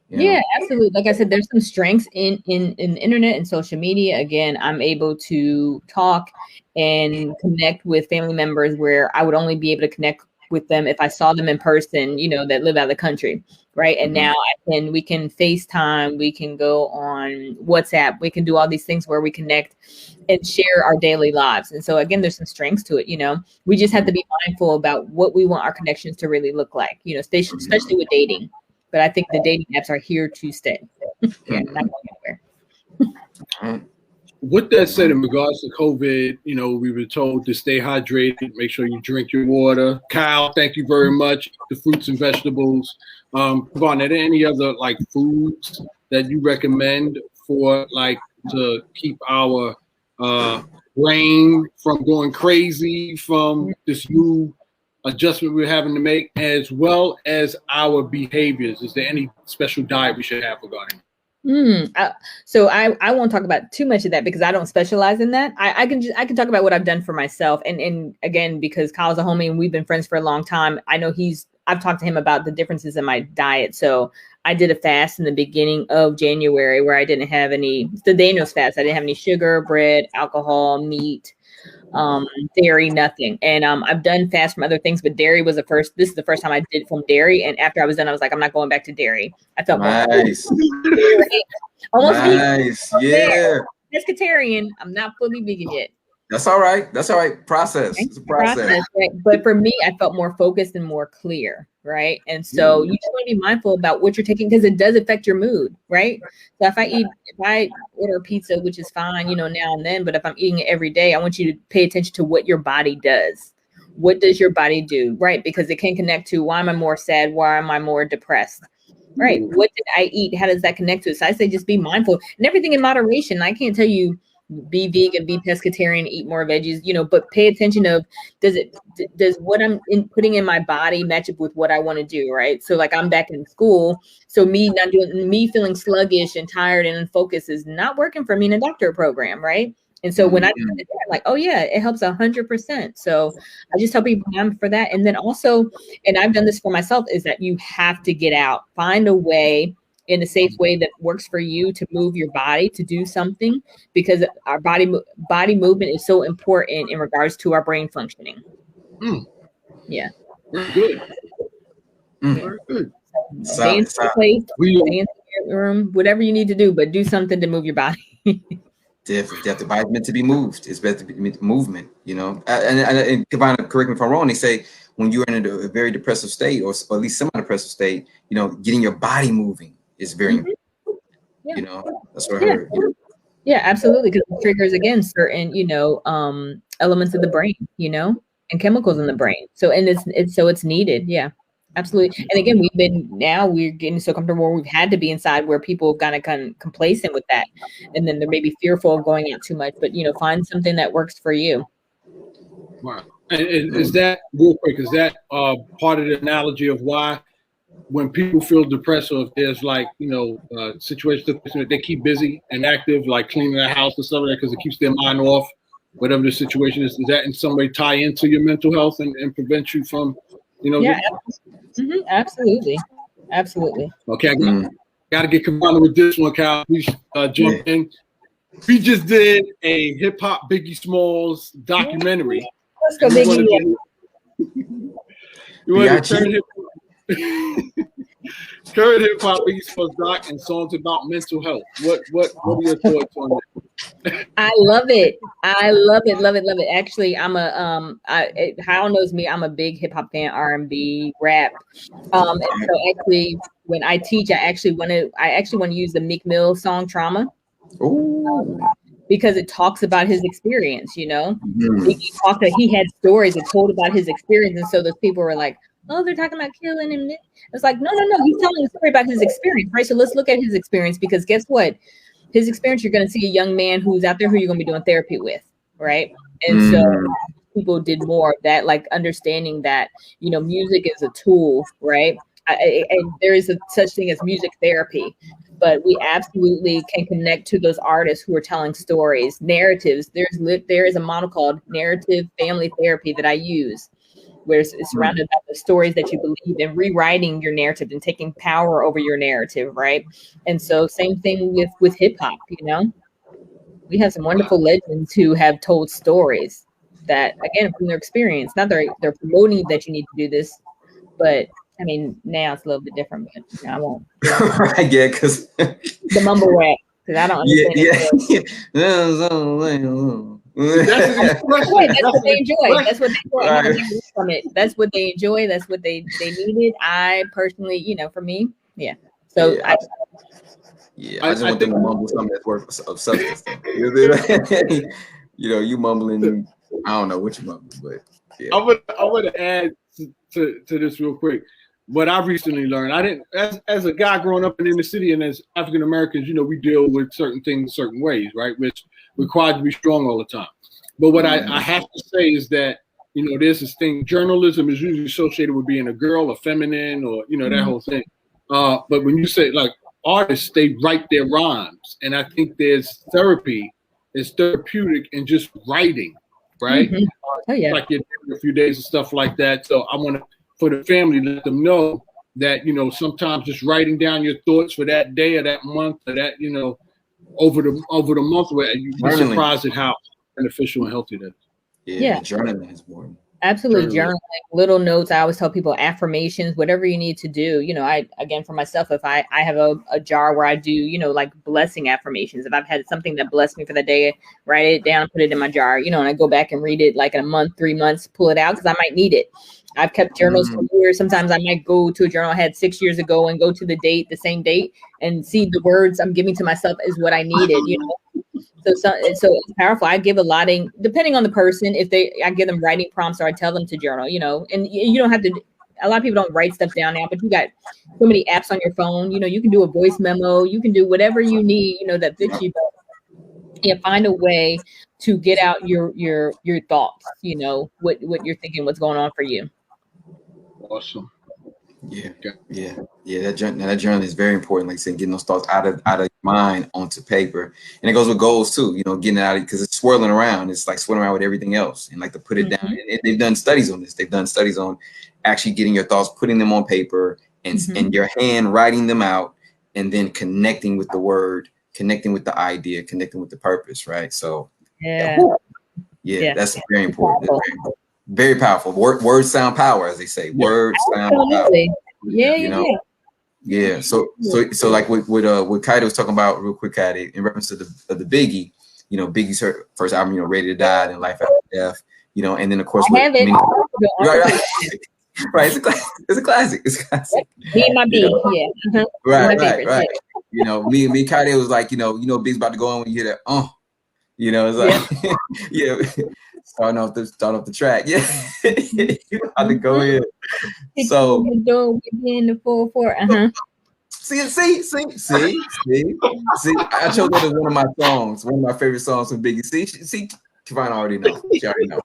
You know? Yeah, absolutely. Like I said, there's some strengths in internet and social media. Again, I'm able to talk and connect with family members where I would only be able to connect with them if I saw them in person, you know, that live out of the country. Right. And now we can FaceTime, we can go on WhatsApp, we can do all these things where we connect and share our daily lives. And so again, there's some strengths to it. You know, we just have to be mindful about what we want our connections to really look like, you know, especially with dating. But I think the dating apps are here to stay. Yeah, not going anywhere. With that said, in regards to COVID, you know, we were told to stay hydrated, make sure you drink your water. Kyle, thank you very much. The fruits and vegetables. Kevana, are there any other like foods that you recommend for like to keep our brain from going crazy from this new adjustment we're having to make, as well as our behaviors? Is there any special diet we should have regarding? So I won't talk about too much of that because I don't specialize in that. I can talk about what I've done for myself, and again, because Kyle's a homie and we've been friends for a long time, I know I've talked to him about the differences in my diet. So I did a fast in the beginning of January where I didn't have the Daniel's fast. I didn't have any sugar, bread, alcohol, meat, dairy, nothing. And I've done fast from other things, but dairy was this is the first time I did from dairy. And after I was done, I was like, I'm not going back to dairy. I felt nice. Almost nice. Yeah. Pescatarian. I'm not fully vegan yet. That's all right. Process. It's a process. Right? But for me, I felt more focused and more clear. Right. And so you just want to be mindful about what you're taking because it does affect your mood. Right. So if I order pizza, which is fine, you know, now and then, but if I'm eating it every day, I want you to pay attention to what your body does. What does your body do? Right. Because it can connect to why am I more sad? Why am I more depressed? Right. What did I eat? How does that connect to it? So I say just be mindful and everything in moderation. I can't tell you be vegan, be pescatarian, eat more veggies, but pay attention of, does what I'm putting in my body match up with what I want to do, right? So like I'm back in school, so me feeling sluggish and tired and unfocused is not working for me in a doctorate program, right? And so when I do that, like, oh yeah, it helps 100%. So I just tell people for that. And then also, and I've done this for myself, is that you have to get out, find a way in a safe way that works for you to move your body, to do something, because our body movement is so important in regards to our brain functioning. Yeah. Very good. Very good. Stay in the place, stay in the room, whatever you need to do, but do something to move your body. Definitely, the body's meant to be moved. It's meant to be movement, And Kevana, correct me if I'm wrong. They say when you're in a very depressive state, or at least semi-depressive state, getting your body moving is very important. Yeah. That's what I heard. Yeah, absolutely, because it triggers again certain, elements of the brain, and chemicals in the brain. So it's needed. Yeah. Absolutely. And again, we're getting so comfortable where we've had to be inside, where people have kind of complacent with that. And then they're maybe fearful of going out too much, but find something that works for you. Wow. And is that, real quick, is that part of the analogy of why when people feel depressed, or if there's situations that they keep busy and active, like cleaning the house and stuff like that, because it keeps their mind off whatever the situation is, does that in some way tie into your mental health and prevent you from yeah, absolutely. Okay, I gotta get Kevana with this one, Kyle. Please jump in. We just did a hip hop Biggie Smalls documentary. Let's go, Biggie. You want to current hip hop Biggie Smalls doc and songs about mental health. What are your thoughts on that? I love it. Love it. Actually, Hal knows me. I'm a big hip hop fan, R&B, rap. And so actually, when I teach, I actually want to use the Meek Mill song "Trauma." Ooh. Because it talks about his experience. He had stories that told about his experience, and so those people were like, "Oh, they're talking about killing him." It's like, no. He's telling a story about his experience, right? So let's look at his experience, because guess what? His experience, you're going to see a young man who's out there who you're going to be doing therapy with, right? And so people did more of that, like understanding that, music is a tool, right? And there is such thing as music therapy, but we absolutely can connect to those artists who are telling stories, narratives. There is a model called narrative family therapy that I use, where it's surrounded by the stories that you believe, and rewriting your narrative and taking power over your narrative, right? And so same thing with hip hop, we have some wonderful legends who have told stories that, again, from their experience, not they're promoting that you need to do this, but I mean, now it's a little bit different, but I won't. Right, yeah, because the mumble rap, because I don't understand it. That's what they enjoy. That's what they enjoy from it. That's what they enjoy. That's what they needed. I personally, for me, yeah. So I just want them to mumble something that's worth of substance. You mumbling. I don't know what you mumbling, but yeah. I want to add to this real quick. What I recently learned, I didn't, as a guy growing up in the city, and as African Americans, we deal with certain things certain ways, right? Which required to be strong all the time. But what I have to say is that, there's this thing, journalism is usually associated with being a girl, a feminine, or, that whole thing. But when you say, like, artists, they write their rhymes. And I think there's therapeutic in just writing, right? Mm-hmm. Oh, yeah. Like you're doing a few days and stuff like that. So I want to, for the family, let them know that, sometimes just writing down your thoughts for that day or that month or that, over the month, where you'd be surprised at how beneficial and healthy that is. Yeah. Journaling is important. Absolutely. Journaling, little notes. I always tell people affirmations, whatever you need to do. Again, for myself, if I have a jar where I do, like blessing affirmations. If I've had something that blessed me for the day, write it down, put it in my jar, and I go back and read it like in a month, 3 months, pull it out because I might need it. I've kept journals for years. Sometimes I might go to a journal I had 6 years ago and go to the same date, and see the words I'm giving to myself is what I needed, So it's powerful. I give a lot of, depending on the person, I give them writing prompts, or I tell them to journal, and you don't have to, a lot of people don't write stuff down now, but you got so many apps on your phone, you can do a voice memo, you can do whatever you need, that fits you. Yeah, find a way to get out your thoughts, what you're thinking, what's going on for you. Awesome. Yeah. That journal is very important. Like I said, getting those thoughts out of your mind onto paper, and it goes with goals too. Getting it out because it's swirling around. It's like swirling around with everything else, and like to put it down. And they've done studies on this. They've done studies on actually getting your thoughts, putting them on paper, and your hand writing them out, and then connecting with the word, connecting with the idea, connecting with the purpose. Right. So that's very important. Very powerful. Words sound power, as they say. Words sound power. Yeah. So like what KAYODE was talking about real quick, KAYODE, in reference to the Biggie, Biggie's first album, Ready to Die and Life After Death, and then of course right. It's a classic. It's a classic. Me and my B, Right. Me and KAYODE was like, Big's about to go on when you hear that, it's like starting off the track. Yeah. You have to go in. So in the 4/4. See. I chose that as one of my songs, one of my favorite songs from Biggie. See, Kevana already know. She already know.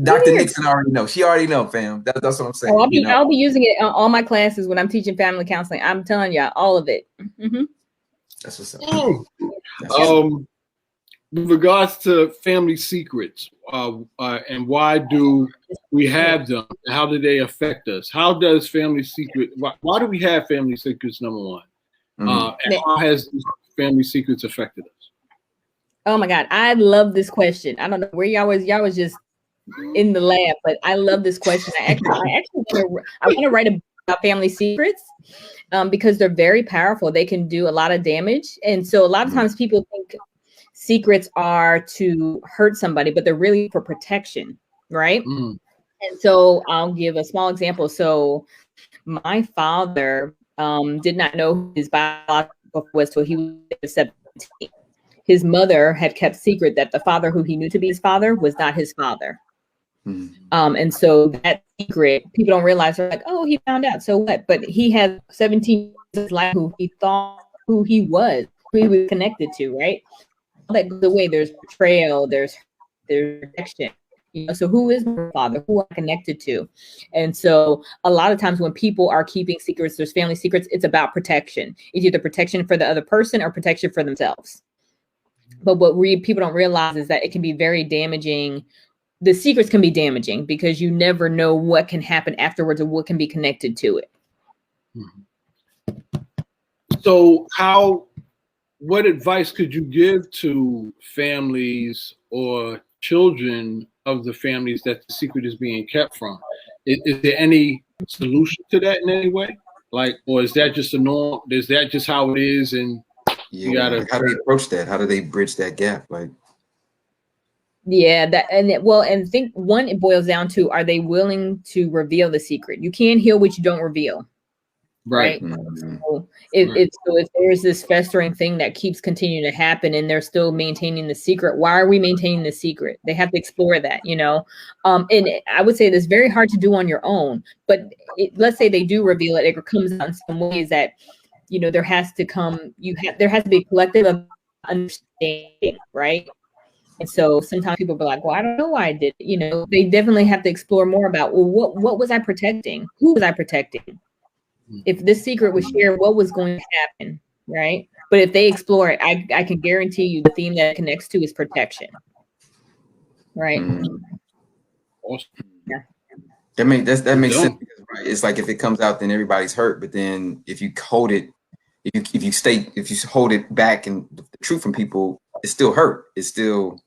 Dr. Nixon already know. She already know, fam. That's what I'm saying. I'll be using it in all my classes when I'm teaching family counseling. I'm telling y'all all of it. That's what's up. With regards to family secrets, and why do we have them? How do they affect us? How does family secret? Why do we have family secrets? Number one, and how has family secrets affected us? Oh my God, I love this question. I don't know where y'all was just in the lab, but I love this question. I want to write about family secrets because they're very powerful. They can do a lot of damage, and so a lot of times people think secrets are to hurt somebody, but they're really for protection, right? And so I'll give a small example. So my father did not know who his biological was till he was 17. His mother had kept secret that the father who he knew to be his father was not his father. And so that secret, people don't realize. They're like, oh, he found out. So what? But he had 17 years of his life who he thought who he was connected to, right? That goes away. There's betrayal, there's rejection. So who is my father? Who am I connected to? And so a lot of times when people are keeping secrets, there's family secrets, it's about protection. It's either protection for the other person or protection for themselves. But what people don't realize is that it can be very damaging. The secrets can be damaging because you never know what can happen afterwards or what can be connected to it. So what advice could you give to families or children of the families that the secret is being kept from? Is there any solution to that in any way? Or is that just a norm? Is that just how it is? And you gotta. How do they approach that? How do they bridge that gap? And think one, it boils down to, are they willing to reveal the secret? You can't heal what you don't reveal. Right. So if there's this festering thing that keeps continuing to happen and they're still maintaining the secret, why are we maintaining the secret? They have to explore that, And I would say it's very hard to do on your own, but let's say they do reveal it. It comes out in some ways that, there has to be a collective understanding, right? And so sometimes people be like, well, I don't know why I did it. They definitely have to explore more about, well, what was I protecting? Who was I protecting? If this secret was shared, what was going to happen, right? But if they explore it, I can guarantee you the theme that it connects to is protection, right? Awesome. Yeah. That makes sense. Right? It's like if it comes out, then everybody's hurt. But then if you hold it, if you hold it back and the truth from people, it's still hurt. It's still,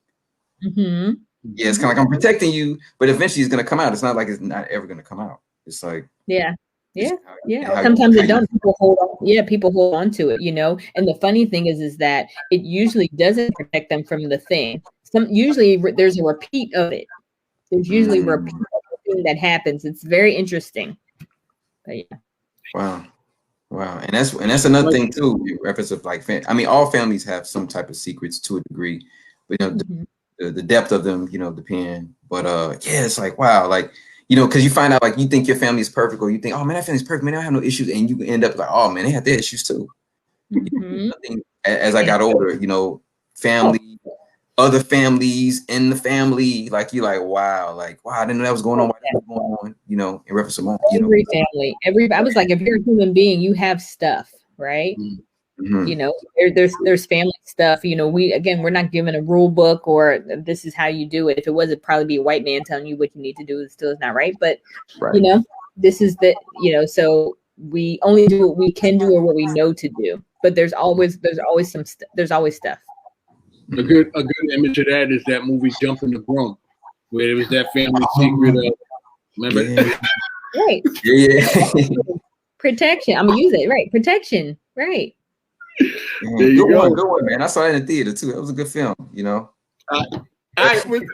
it's kind of like I'm protecting you, but eventually it's going to come out. It's not like it's not ever going to come out. It's like, sometimes they don't. People hold on to it, And the funny thing is that it usually doesn't protect them from the thing. Usually there's a repeat of it. There's usually a repeat of the thing that happens. It's very interesting. But Wow. And that's another thing too. In reference of all families have some type of secrets to a degree, but the depth of them, depend. But it's like, wow, because you find out you think your family is perfect, or you think, oh man, that family's perfect, man, I don't have no issues, and you end up like, oh man, they have their issues too. As I got older, family other families in the family. Like you're like, wow, I didn't know that was going on. Why that was going on? You know, in reference to my, every family, I was like, if you're a human being, you have stuff, right? Mm-hmm. You know, there's family stuff. You know, we're not given a rule book or this is how you do it. If it was, it'd probably be a white man telling you what you need to do. It still is not right. But you know, this is so we only do what we can do or what we know to do. But there's always stuff. A good image of that is that movie Jumping the Broom, where it was that family secret of, remember? Yeah. Right. Yeah. Protection. I'm gonna use it. Right. Protection. Right. There you go. Good one, man. I saw that in the theater too. That was a good film, you know. With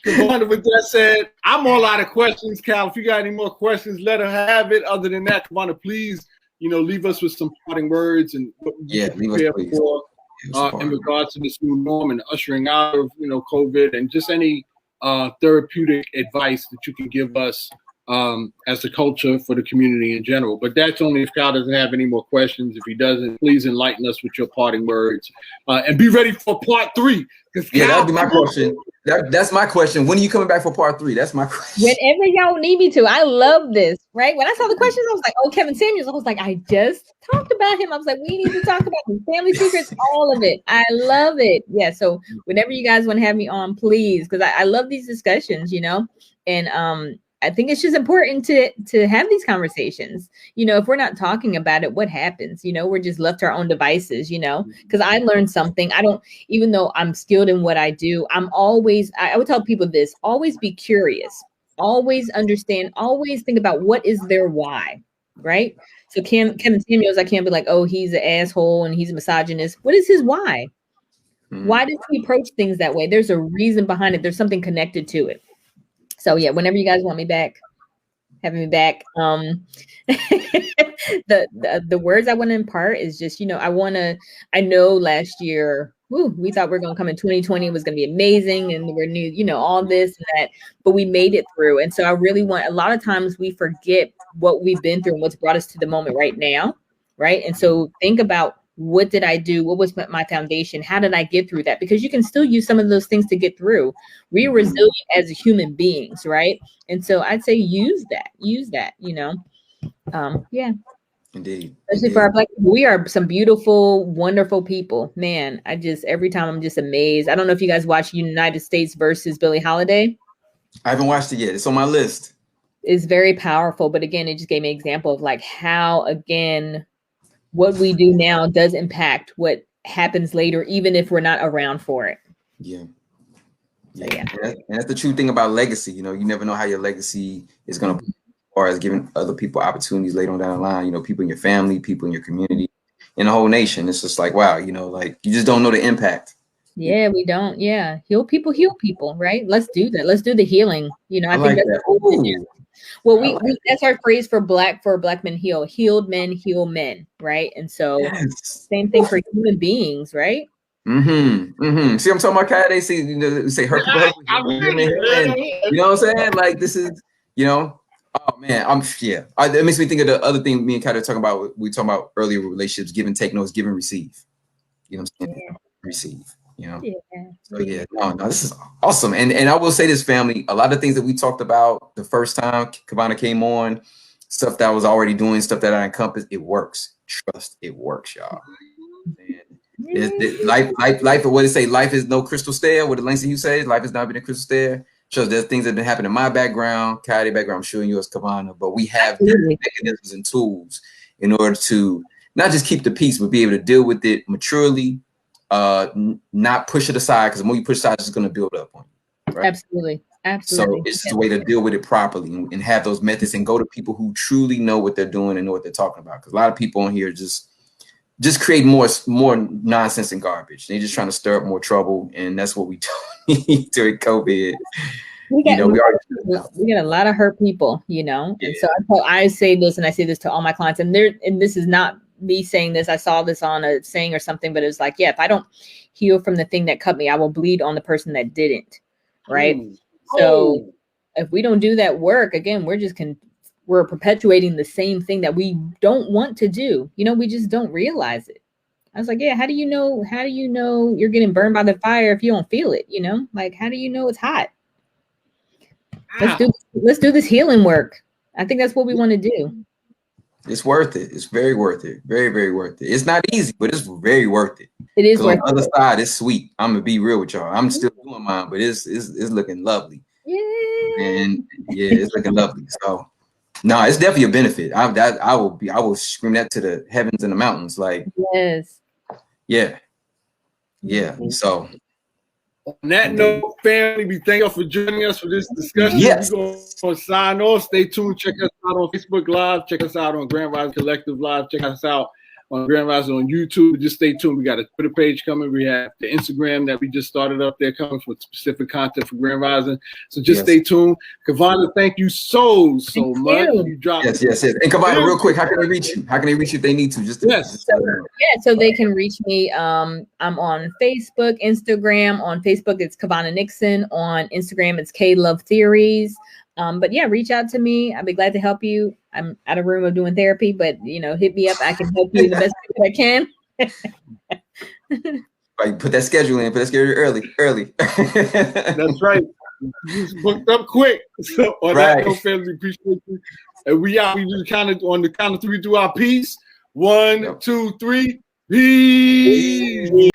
that said, I'm all out of questions, Cal. If you got any more questions, let her have it. Other than that, Kevana, please, leave us with some parting words and what you prepare for in regards to this new norm and ushering out of COVID, and just any therapeutic advice that you can give us as a culture for the community in general. But that's only if Kyle doesn't have any more questions. If he doesn't, please enlighten us with your parting words, and be ready for part 3. Yeah, that'd be my question. That's my question. When are you coming back for part 3? That's my question. Whenever y'all need me to. I love this. Right? When I saw the questions, I was like, oh, Kevin Samuels. I was like, I just talked about him. I was like, we need to talk about his family secrets, all of it. I love it. Yeah. So whenever you guys want to have me on, please, because I love these discussions, and I think it's just important to have these conversations. If we're not talking about it, what happens? We're just left to our own devices, because I learned something. Even though I'm skilled in what I do, I would tell people this: always be curious, always understand, always think about what is their why, right? So Kevin Samuels, I can't be like, oh, he's an asshole and he's a misogynist. What is his why? Why does he approach things that way? There's a reason behind it. There's something connected to it. So yeah, whenever you guys want me back, having me back. The words I want to impart is just, I know last year, we thought we were going to come in 2020, it was going to be amazing, and we're new, all this and that, but we made it through. And so I really a lot of times we forget what we've been through and what's brought us to the moment right now. Right. And so think about, what did I do? What was my foundation? How did I get through that? Because you can still use some of those things to get through. We're resilient as human beings, right? And so I'd say use that, yeah. Indeed. Especially for our Black people. We are some beautiful, wonderful people. Man, every time I'm just amazed. I don't know if you guys watch United States versus Billie Holiday. I haven't watched it yet. It's on my list. It's very powerful. But again, it just gave me an example of how, again, what we do now does impact what happens later, even if we're not around for it. Yeah. So, yeah. And that's the true thing about legacy. You never know how your legacy is going to be, as far as giving other people opportunities later on down the line, people in your family, people in your community, in the whole nation. It's just like, wow, you just don't know the impact. Yeah, we don't. Yeah. Heal people, right? Let's do that. Let's do the healing. I think like that's that. Well, that's our phrase for black men heal. Healed men heal men, right? And so same thing for human beings, right? See, I'm talking about KAYODE. Say hurt people. You know what I'm saying? Like, this is, oh man, it makes me think of the other thing me and KAYODE talking about. We talking about earlier relationships: give and take, no, it's give and receive. You know what I'm saying? Receive. Yeah. So yeah, no, this is awesome. And I will say this, family, a lot of things that we talked about the first time Kevana came on, stuff that I was already doing, stuff that I encompassed, it works. Trust, it works, y'all. Life, what did it say? Life is no crystal stair. What did Langston Hughes say? Life has not been a crystal stair. Trust, there's things that have been happening in my background, KAYODE background, I'm showing you as Kevana, but we have mechanisms and tools in order to not just keep the peace, but be able to deal with it maturely. Not push it aside, because the more you push it aside, it's going to build up on you. Right? Absolutely. So it's just a way to deal with it properly and have those methods and go to people who truly know what they're doing and know what they're talking about. Because a lot of people on here just create more nonsense and garbage. They're just trying to stir up more trouble, and that's what we do during COVID. We got a lot of hurt people, and so I say this, and I say this to all my clients, and this is not me saying this. I saw this on a saying or something, but it was like, if I don't heal from the thing that cut me, I will bleed on the person that didn't. Right. So if we don't do that work, again, we're perpetuating the same thing that we don't want to do. We just don't realize it. I was like, yeah, how do you know you're getting burned by the fire if you don't feel it, you know? Like, how do you know it's hot? Let's do this healing work. I think that's what we want to do. It's worth it. It's very worth it. Very, very worth it. It's not easy, but it's very worth it. It is worth it. On the other side, it's sweet. I'm gonna be real with y'all. I'm still doing mine, but it's looking lovely. Yeah. And yeah, it's looking lovely. So no, it's definitely a benefit. I will scream that to the heavens and the mountains. Like, yes. Yeah. Yeah. So on that note, family, we thank you for joining us for this discussion. Yes. We're going to sign off. Stay tuned. Check us out on Facebook Live. Check us out on Grand Rising Collective Live. Check us out on Grand Rising on YouTube. Just stay tuned. We got a Twitter page coming. We have the Instagram that we just started up there coming with specific content for Grand Rising. So just stay tuned. Kevana, thank you so much. You dropped yes. And Kevana, real quick, how can they reach you? How can they reach you if they need to? So they can reach me. I'm on Facebook, Instagram. On Facebook, it's Kevana Nixon. On Instagram, it's K Love Theories. But yeah, reach out to me. I'll be glad to help you. I'm out of room of doing therapy, but hit me up. I can help you the best way I can. Right, put that schedule in. Put that schedule early. That's right. You just booked up quick. So on that note, family, appreciate you. And we out. We just kind of on the count of three do our piece. 1, 2, 3. Peace.